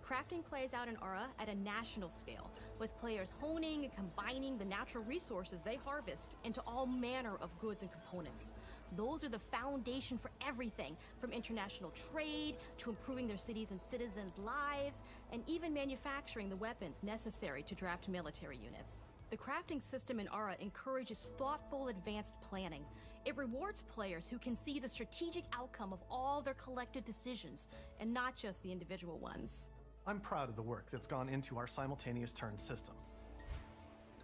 Crafting plays out in Ara at a national scale, with players honing and combining the natural resources they harvest into all manner of goods and components. Those are the foundation for everything, from international trade to improving their cities and citizens' lives, and even manufacturing the weapons necessary to draft military units. The crafting system in Ara encourages thoughtful, advanced planning. It rewards players who can see the strategic outcome of all their collective decisions, and not just the individual ones. I'm proud of the work that's gone into our simultaneous turn system.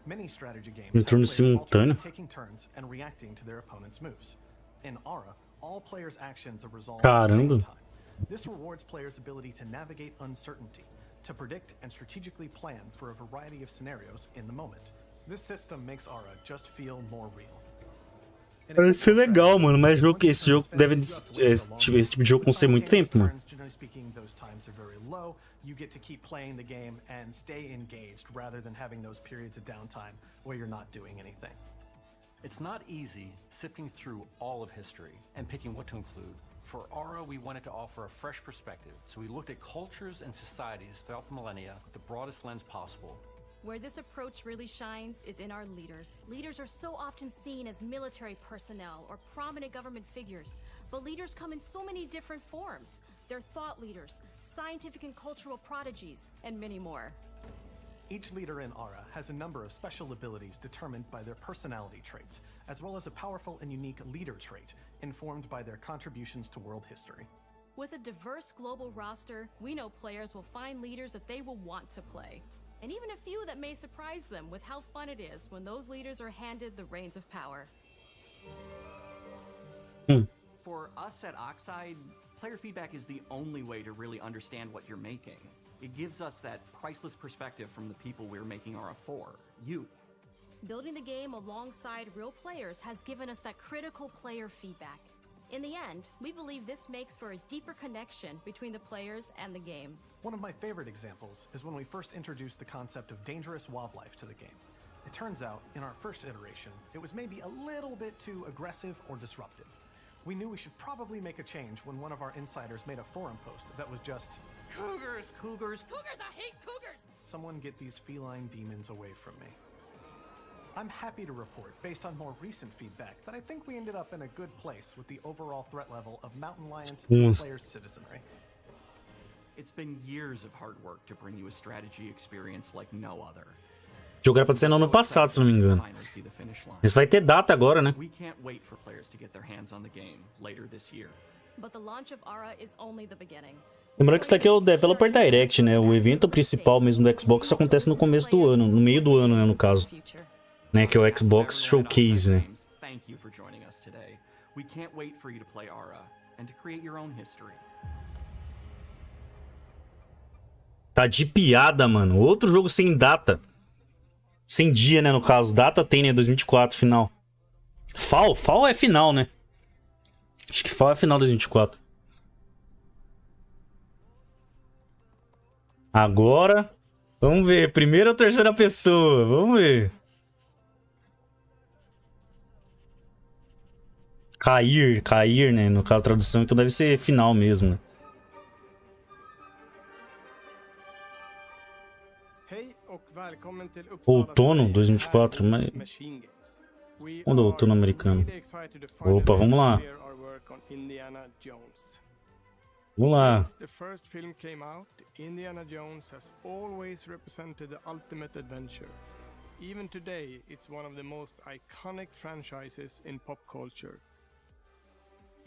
Many strategy games Um have turno players simultâneo. alternately taking turns and reacting to their opponent's moves. In Ara, all players' actions are resolved at the Caramba. same time. This rewards players' ability to navigate uncertainty, to predict and strategically plan for a variety of scenarios in the moment. This system makes Ara just feel more real. Parece legal, mano, mas esse jogo deve. Esse tipo de jogo consegue muito tempo, mano. Generally speaking, those times are very low. You get to keep playing the game and stay engaged rather than having those periods of downtime where you're not doing anything. It's not easy sifting through all of history and picking what to include. For Ara, we wanted to offer a fresh perspective, so we looked at cultures and societies throughout the millennia with the broadest lens possible. Where this approach really shines is in our leaders. Leaders are so often seen as military personnel or prominent government figures, but leaders come in so many different forms. They're thought leaders, scientific and cultural prodigies, and many more. Each leader in Ara has a number of special abilities determined by their personality traits, as well as a powerful and unique leader trait informed by their contributions to world history. With a diverse global roster, we know players will find leaders that they will want to play. And even a few that may surprise them with how fun it is when those leaders are handed the reins of power. For us at Oxide, player feedback is the only way to really understand what you're making. It gives us that priceless perspective from the people we're making Ara for, you. Building the game alongside real players has given us that critical player feedback. In the end, we believe this makes for a deeper connection between the players and the game. One of my favorite examples is when we first introduced the concept of dangerous wildlife to the game. It turns out, in our first iteration, it was maybe a little bit too aggressive or disruptive. We knew we should probably make a change when one of our insiders made a forum post that was just, "Cougars, cougars, Cougars, I hate cougars!" Someone get these feline demons away from me. I'm happy to report, based on more recent feedback, that I think we ended up in a good place with the overall threat level of mountain lions to players' citizenry. It's been years of hard work to bring you a strategy experience like no other. O jogo era pra ser no ano passado, se não me engano. Mas vai ter data agora, né? We can't wait for players to get their hands on the game later this year. But the launch of Ara is only the beginning. Lembrando que isso daqui é o Developer Direct, né? O evento principal mesmo do Xbox acontece no começo do ano, no meio do ano, né, no caso. Né, que é o Xbox Showcase, né? Thank you for joining us today. We can't wait for you to play Ara and to create your own history. Tá de piada, mano. Outro jogo sem data. Sem dia, né, no caso. Data tem, né, 2024, final. Fall é final, né? Acho que Fall é final 2024. Agora, vamos ver. Primeira ou terceira pessoa? Vamos ver. Cair, né? No caso, tradução, então deve ser final mesmo, né? Outono 2024, mas... Onde é o outono americano? Opa, vamos lá. Vamos lá. Since the first film came out, Indiana Jones has always represented the ultimate adventure. Even today, it's one of the most iconic franchises in pop culture.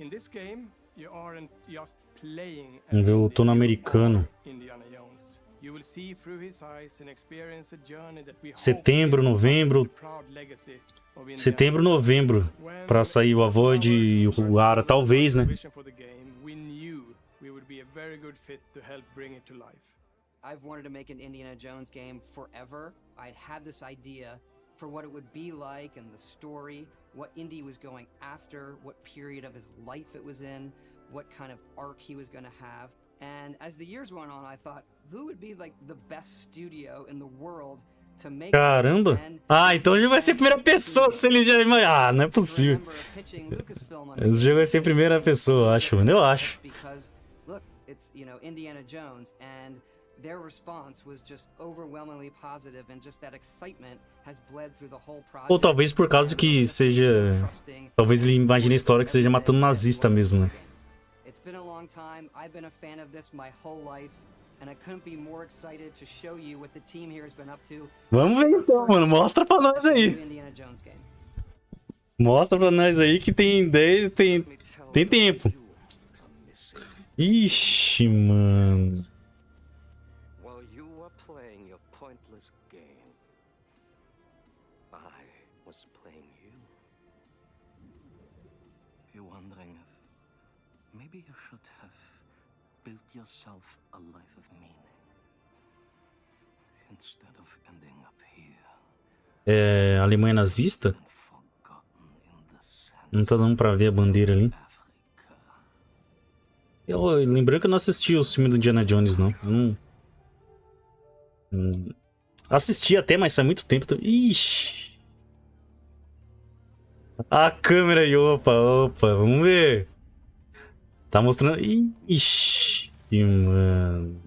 In this game, you aren't just playing as Vamos ver o outono americano. Indiana Jones. You will see through his eyes and experience a journey that we Setembro, novembro. Setembro, novembro. Pra sair o Avowed e o Ara, talvez, né? We would be a very good fit to help bring it to life. I've wanted to make an Indiana Jones game forever. I'd had this idea for what it would be like and the story, what Indy was going after, what period of his life it was in, what kind of arc he was going to have. And as the years went on, I thought, who would be like the best studio in the world to make Caramba! Ah, então o jogo vai ser primeira pessoa, se ele já... Ah, não é possível. Esse jogo vai ser primeira pessoa, acho, mano. Eu acho. Look, it's, you know, Indiana Jones, and their response was just overwhelmingly positive, and just that excitement has bled through the whole project. Ou talvez por causa de que seja... Talvez ele imagine a história que seja matando nazista mesmo, né? It's been a long time. I've been a fan of this my whole life, and I couldn't be more excited to show you what the team here has been up to. Vamos ver então, mano. Mostra pra nós aí. Mostra pra nós aí que tem ideia, tem tempo. Ixi, mano. While you were playing your pointless game, I was playing you. You're wondering if maybe you should have built yourself a life of meaning instead of ending up here. É, Alemanha nazista? Não tá dando pra ver a bandeira ali. Lembrando que eu não assisti o filme do Indiana Jones, não. Eu não... Assisti até, mas faz muito tempo. Ixi. A câmera aí, opa, vamos ver. Tá mostrando... Ixi, mano.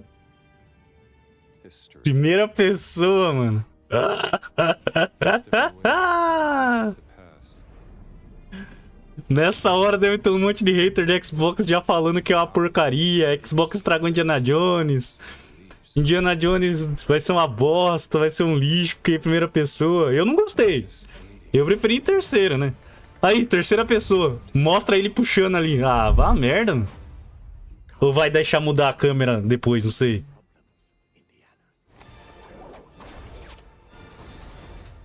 Primeira pessoa, mano. Nessa hora deve ter um monte de hater de Xbox já falando que é uma porcaria. Xbox estragou Indiana Jones. Indiana Jones vai ser uma bosta, vai ser um lixo, porque é primeira pessoa. Eu não gostei. Eu preferi em terceira, né? Aí, terceira pessoa. Mostra ele puxando ali. Ah, vá a merda, mano. Ou vai deixar mudar a câmera depois, não sei.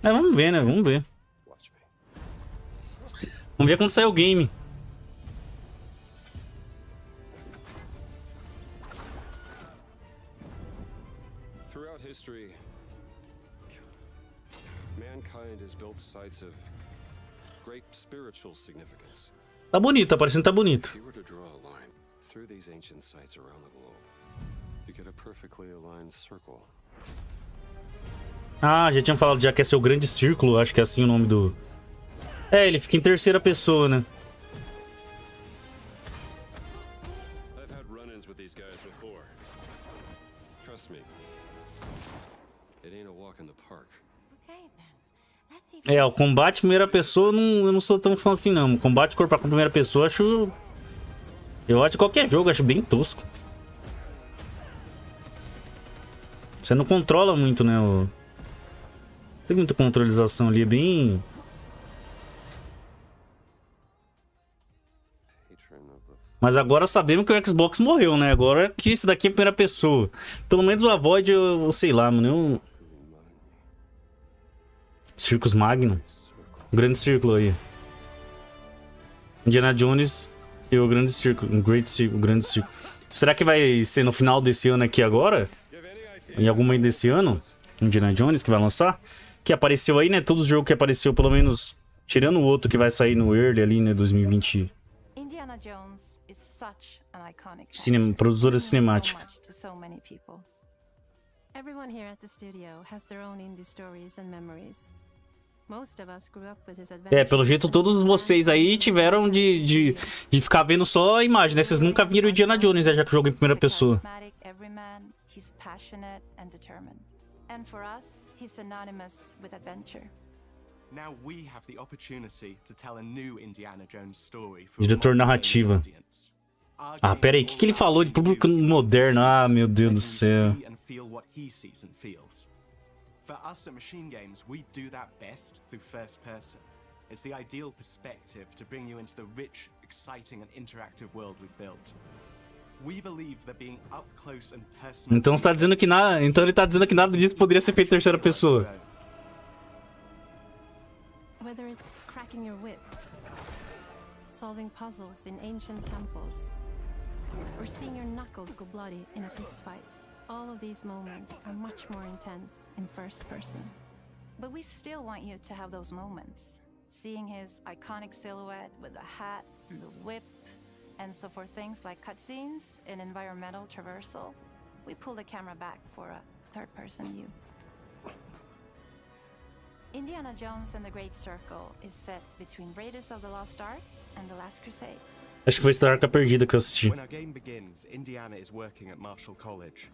É, vamos ver, né? Vamos ver. Vamos ver quando sair o game. Throughout history, Mankind has built sites of great spiritual significance. Tá bonito, tá parecendo que tá bonito. If you were to draw a line through these ancient sites around the globe, you get a perfectly aligned circle. Ah, já tinha falado já que é seu grande círculo, acho que é assim o nome do... É, ele fica em terceira pessoa, né? I've had run-ins with these guys before. Trust me. It ain't a walk in the park. É, o combate primeira pessoa eu não sou tão fã assim não. O combate corpo a corpo primeira pessoa eu acho qualquer jogo, acho bem tosco. Você não controla muito, né? Tem muita controlização ali, é bem... Mas agora sabemos que o Xbox morreu, né? Agora que esse daqui é a primeira pessoa. Pelo menos o Avowed, eu sei lá, mano. Circus Magnum. Um grande círculo aí. Indiana Jones e o grande círculo. Um great círculo, grande círculo. Será que vai ser no final desse ano aqui agora? Em algum momento desse ano? Indiana Jones que vai lançar? Que apareceu aí, né? Todos os jogos que apareceu, pelo menos... Tirando o outro que vai sair no Early ali, né? 2020. Indiana Jones is such an iconic Produtora cinemática. Everyone here at the studio has their own indie stories and memories. Most of us grew up with his adventures. É, pelo jeito todos vocês aí tiveram de ficar vendo só a imagem, né? Vocês nunca viram Indiana Jones, né? Já que o jogo é em primeira pessoa. He's passionate and determined. And for us, he's synonymous with adventure. Now we have the opportunity to tell a new Indiana Jones story. Diretor narrativa. Ah, pera aí, o que ele falou de público moderno? Ah, meu Deus do céu. For us at MachineGames, we do that best through first person. It's the ideal perspective to bring you into the rich, exciting and interactive world we've built. We believe that being up close and personal. Então está dizendo que nada, então ele tá dizendo que nada disso poderia ser feito em terceira pessoa. Whether it's cracking your whip, solving puzzles in ancient temples, or seeing your knuckles go bloody in a fist fight. All of these moments are much more intense in first person. But we still want you to have those moments. Seeing his iconic silhouette with the hat and the whip. And so for things like cutscenes and environmental traversal, we pull the camera back for a third-person view. Indiana Jones and the Great Circle is set between Raiders of the Lost Ark and The Last Crusade. Acho que foi essa Arca Perdida que eu assisti. When our game begins, Indiana is working at Marshall College.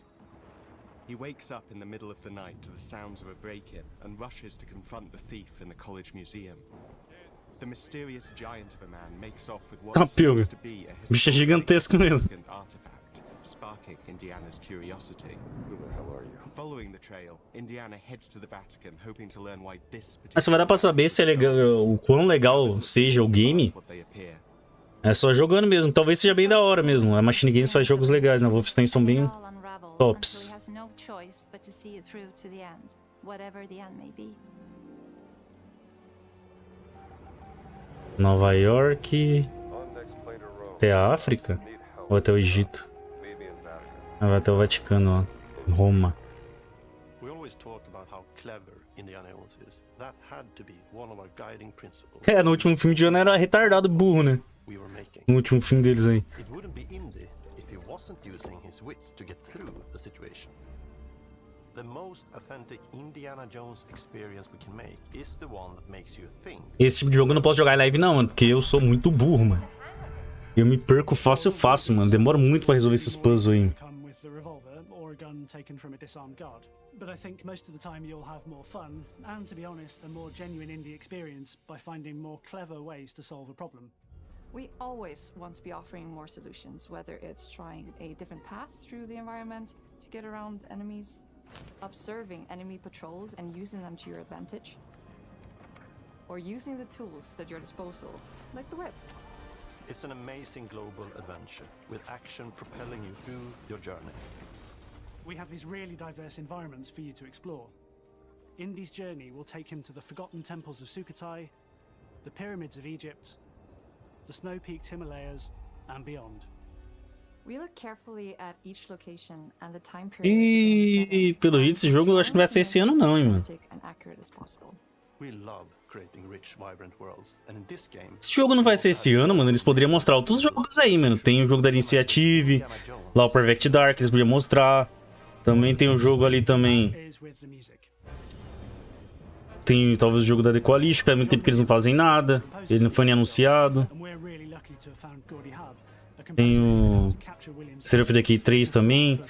He wakes up in the middle of the night to the sounds of a break-in and rushes to confront the thief in the college museum. The mysterious giant of a man makes off with what seems to be a bicho gigantesco mesmo. artifact, sparking Indiana's curiosity. Who the hell are you? Following the trail, Indiana heads to the Vatican, hoping to learn why this Mas só vai dar pra saber se é legal, o quão legal seja o game. É só jogando mesmo. Talvez seja bem da hora mesmo. A MachineGames faz jogos legais, né? Wolfenstein são bem tops. Nova York. Até a África? Ou até o Egito? Ah, vai até o Vaticano, ó. Roma. É, no último filme de John era retardado burro, né? No último filme deles aí. Esse tipo de jogo eu não posso jogar em live não, mano, porque eu sou muito burro, mano. Eu me perco fácil, mano. Demora muito pra resolver esses puzzles aí. But I think most of the time you'll have more fun, and to be honest, a more genuine indie experience by finding more clever ways to solve a problem. We always want to be offering more solutions, whether it's trying a different path through the environment to get around enemies, observing enemy patrols and using them to your advantage, or using the tools at your disposal, like the whip. It's an amazing global adventure, with action propelling you through your journey. We have these really diverse environments for you to explore. Indy's journey will take him to the forgotten temples of Sukhothai, the pyramids of Egypt, the snow-peaked Himalayas, and beyond. We look carefully at each location and the time E pelo jeito esse jogo eu acho que não vai ser esse ano não, hein, mano. We love creating rich, vibrant worlds, and in this game, Esse jogo não vai ser esse ano, mano. Eles poderiam mostrar outros jogos aí, mano. Tem o jogo da Initiative, lá o Perfect Dark, eles podiam mostrar. Também tem o jogo ali também. Tem talvez o jogo da The Coalition, que há muito tempo que eles não fazem nada. Ele não foi nem anunciado. Tem o State of Decay 3 também.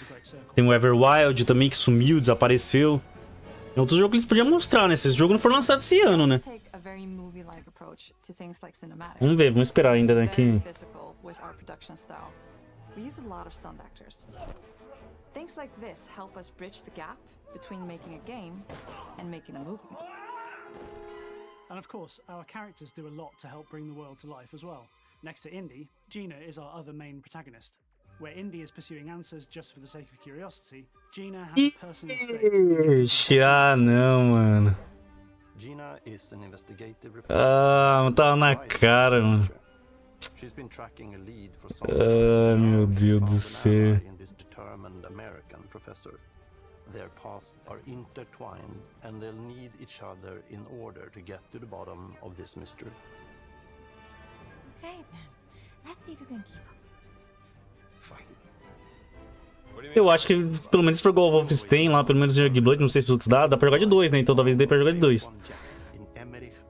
Tem o Everwild também, que sumiu, desapareceu. Tem outros jogos que eles podiam mostrar, né? Esses jogos não foram lançados esse ano, né? Vamos ver, vamos esperar ainda, né? Que... Things like this help us bridge the gap between making a game and making a movie. And of course, our characters do a lot to help bring the world to life as well. Next to Indy, Gina is our other main protagonist. Where Indy is pursuing answers just for the sake of curiosity, Gina has a personal stake. Ah, não, mano. Gina is an investigative Ah, tá na cara, mano. She's been tracking a lead for Ah, meu Deus do céu. determined American professor. Their paths are intertwined and they'll need each other in order to get to the bottom of this mystery. Okay then, let's see if we can keep up. Eu acho que pelo menos se for igual ao Wolfenstein lá, pelo menos Hellblade, não sei se outros dá pra jogar de 2, né? Então talvez dê pra jogar de 2.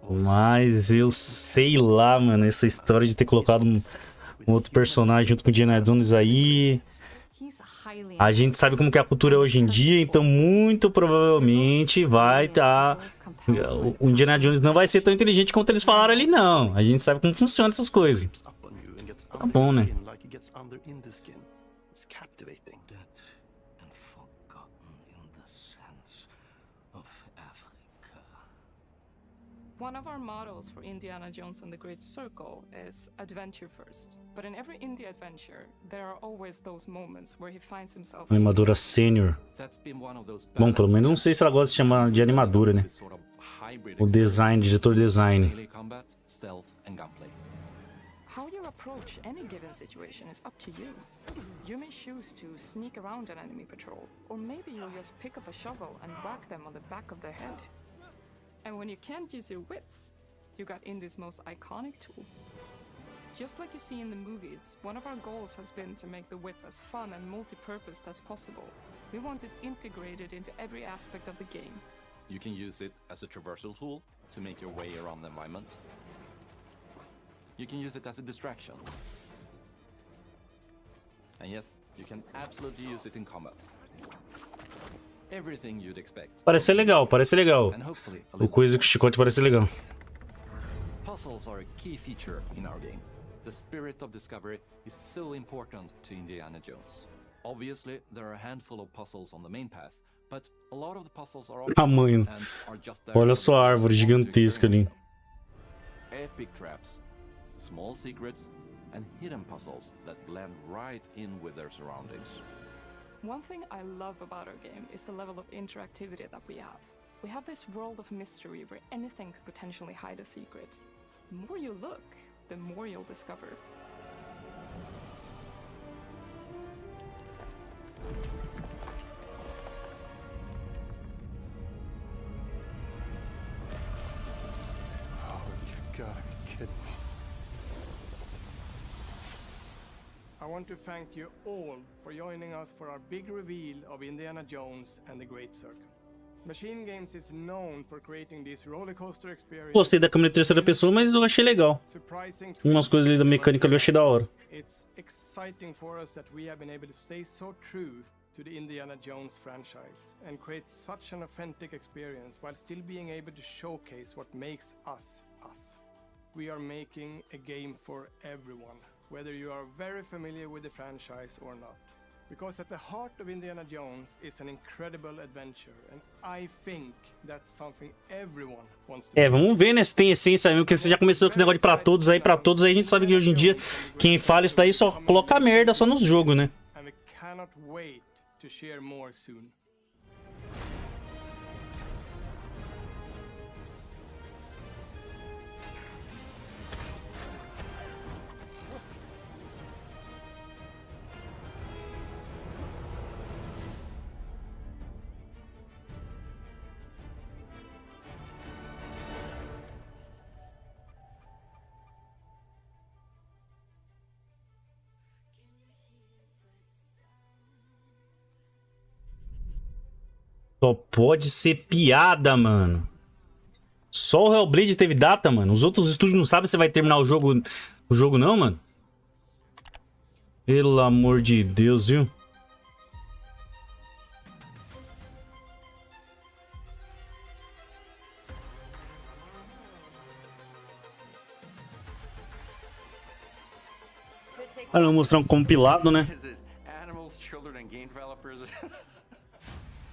Mas eu sei lá, mano, essa história de ter colocado um outro personagem junto com o Indiana Jones aí. A gente sabe como que é a cultura hoje em dia, então muito provavelmente vai estar... O Indiana Jones não vai ser tão inteligente quanto eles falaram ali, não. A gente sabe como funcionam essas coisas. Tá bom, né? One of our mottos for Indiana Jones and the Great Circle is adventure first. But in every indie adventure, there are always those moments where he finds himself. Animadora sênior. Bom, pelo menos não sei se ela gosta de se chamar de animadora, né? O design, diretor de design. How you approach any given situation is up to you. You may choose to sneak around an enemy patrol, or maybe you'll just pick up a shovel and whack them on the back of their head. And when you can't use your wits, you got Indy's most iconic tool. Just like you see in the movies, one of our goals has been to make the whip as fun and multi-purposed as possible. We want it integrated into every aspect of the game. You can use it as a traversal tool to make your way around the environment. You can use it as a distraction. And yes, you can absolutely use it in combat. Everything you'd expect. Parece ser legal, parece ser legal. O coisa com o chicote parece ser legal. Puzzles are a key feature in our game. The spirit of discovery is so important to Indiana Jones. Obviously, there are a handful of puzzles on the main path, but a lot of the puzzles are Tamanho. Olha só a árvore gigantesca ali. Epic traps, small secrets, and hidden puzzles that blend right in with their surroundings. One thing I love about our game is the level of interactivity that we have. We have this world of mystery where anything could potentially hide a secret. The more you look, the more you'll discover. Oh, you gotta be kidding me. I want to thank you all for joining us for our big reveal of Indiana Jones and the Great Circle. MachineGames is known for creating these roller coaster experiences. Gostei da câmera de terceira pessoa, mas eu achei legal. Umas coisas ali da mecânica eu achei da hora. It's exciting for us that we have been able to stay so true to the Indiana Jones franchise and create such an authentic experience while still being able to showcase what makes us us. We are making a game for everyone, whether you are very familiar with the franchise or not. Because at the heart of Indiana Jones is an incredible adventure, and I think that's something everyone wants to. Vamos ver, né, se tem essência mesmo, porque você já começou com esse negócio de pra todos aí, a gente sabe que hoje em dia quem fala isso daí só coloca merda só nos jogos, né? And we cannot wait to share more soon. Só pode ser piada, mano. Só o Hellblade teve data, mano. Os outros estúdios não sabem se vai terminar o jogo não, mano. Pelo amor de Deus, viu? Ah, não, mostrar um compilado, né?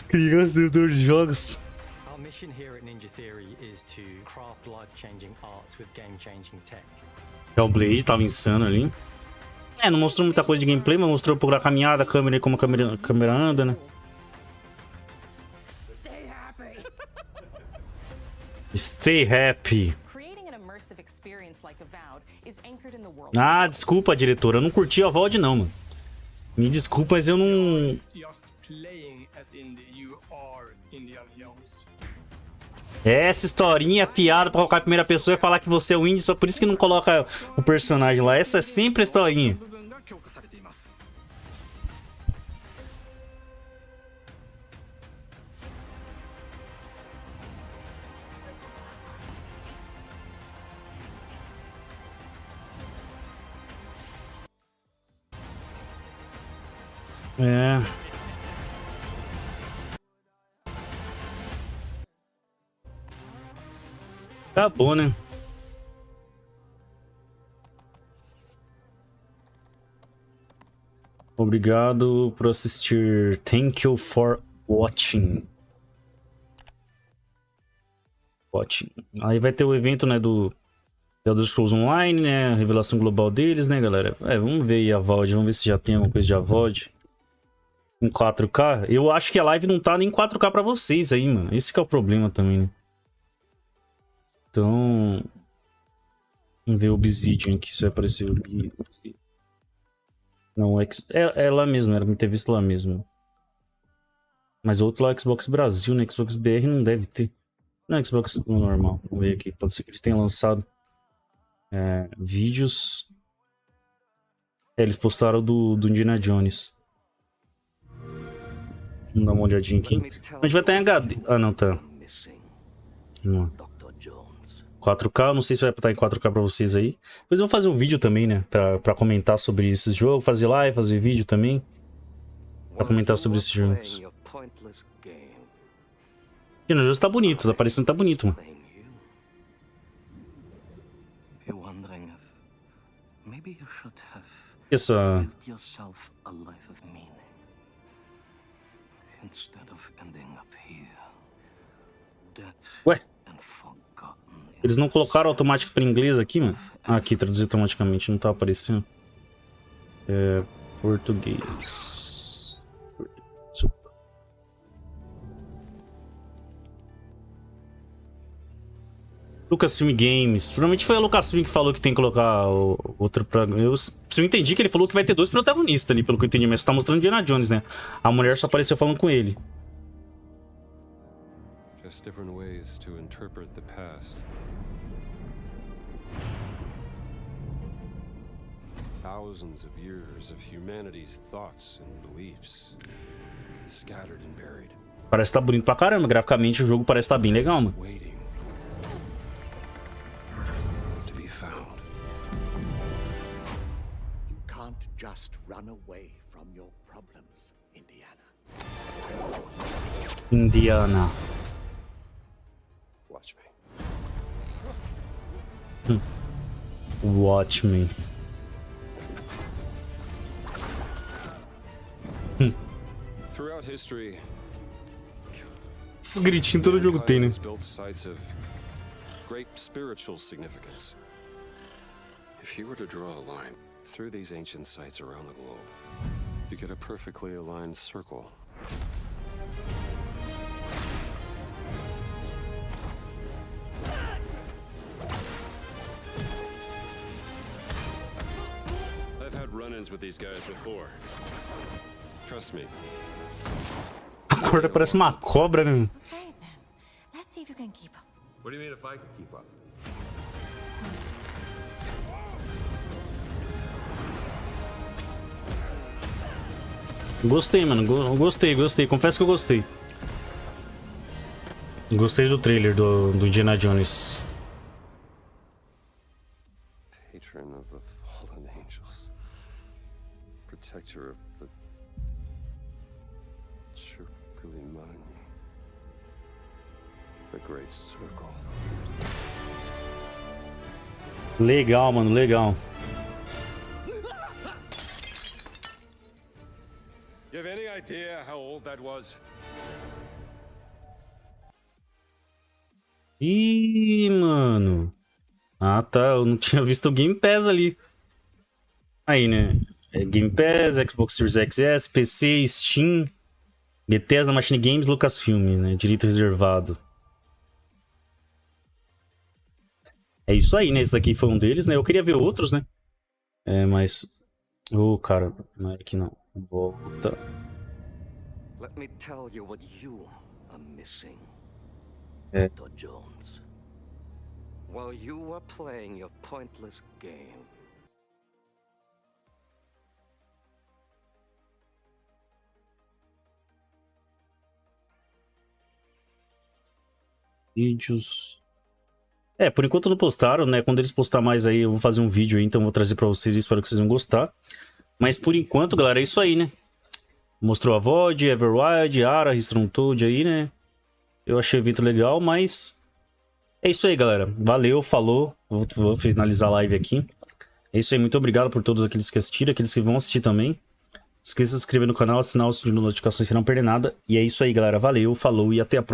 Criança de jogos. Our mission here at Ninja Theory is to craft life-changing art with game-changing tech. Hellblade tava insano ali. É, não mostrou muita coisa de gameplay, mas mostrou um pouco da caminhada, a câmera e como a câmera anda, né? Stay happy. Ah, desculpa, diretora. Eu não curti a Avowed, não, mano. Me desculpa, mas eu não... Essa historinha fiada pra colocar a primeira pessoa e falar que você é o Indy, só por isso que não coloca o personagem lá. Essa é sempre a historinha. É. Acabou, né? Obrigado por assistir. Thank you for watching. Aí vai ter o evento, né, do Elder Scrolls Online, né? A revelação global deles, né, galera? É, vamos ver aí a Avowed. Vamos ver se já tem alguma coisa de Avowed. Em 4K. Eu acho que a live não tá nem em 4K pra vocês aí, mano. Esse que é o problema também, né? Então... Vamos ver o Obsidian aqui, se vai aparecer o Obsidian. Não, é lá mesmo, era pra ter visto lá mesmo. Mas outro lá, Xbox Brasil, né? Xbox BR não deve ter. Não é Xbox normal. Vamos ver aqui, pode ser que eles tenham lançado vídeos. É, eles postaram do Indiana Jones. Vamos dar uma olhadinha aqui. A gente vai estar em HD. Ah, não, tá. Não. 4K, eu não sei se vai estar em 4K pra vocês aí. Depois eu vou fazer um vídeo também, né? Pra comentar sobre esses jogos. Fazer live, fazer vídeo também. Pra comentar sobre esses jogos. E no jogo tá bonito, tá parecendo que tá bonito, mano. Essa... Ué? Eles não colocaram automático para inglês aqui, mano? Ah, aqui, traduzir automaticamente, não tá aparecendo. É... Português. Lucasfilm Games. Provavelmente foi a Lucasfilm que falou que tem que colocar outro pra... Eu entendi que ele falou que vai ter 2 protagonistas ali, pelo que eu entendi. Mas tá mostrando Indiana Jones, né? A mulher só apareceu falando com ele. Just different ways to interpret the past. Thousands of years of humanity's thoughts and beliefs, scattered and buried. Parece que tá bonito pra caramba. Graficamente o jogo parece que tá bem legal, mano. To be found. You can't just run away from your problems, Indiana. Watch me. Watch me. Throughout history, esses gritinhos todo jogo tem, né? built sites of great spiritual significance. If you were to draw a line through these ancient sites around the globe, you get a perfectly aligned circle. I've had run-ins with these guys before. Trust me. A corda parece uma cobra, né? Let's see if you can keep up. What do you mean if I can keep up? Gostei, mano. Gostei. Confesso que eu gostei. Gostei do trailer do Indiana Jones. Patron of the fallen angels. Protector of the Circulimani. The Great Circle. Legal, mano, legal. You have any idea how old that was? Ih, mano. Ah, tá. Eu não tinha visto o Game Pass ali. Aí, né? É Game Pass, Xbox Series XS, PC, Steam, Bethesda, MachineGames, Lucasfilm, né? Direito reservado. É isso aí, né? Esse daqui foi um deles, né? Eu queria ver outros, né? É, mas... Ô, cara, não era aqui não. Volta. Let me tell you what you are missing. É. Dr. Jones. While you were playing your pointless game, Vídeos. É, por enquanto não postaram, né? Quando eles postar mais aí, eu vou fazer um vídeo aí, então eu vou trazer pra vocês e espero que vocês vão gostar. Mas por enquanto, galera, é isso aí, né? Mostrou Avowed, Avowed, Ara, Untold aí, né? Eu achei o evento legal, mas... É isso aí, galera. Valeu, falou. Vou finalizar a live aqui. É isso aí, muito obrigado por todos aqueles que assistiram, aqueles que vão assistir também. Não esqueça de se inscrever no canal, assinar o sininho de notificações para não perder nada. E é isso aí, galera. Valeu, falou e até a próxima.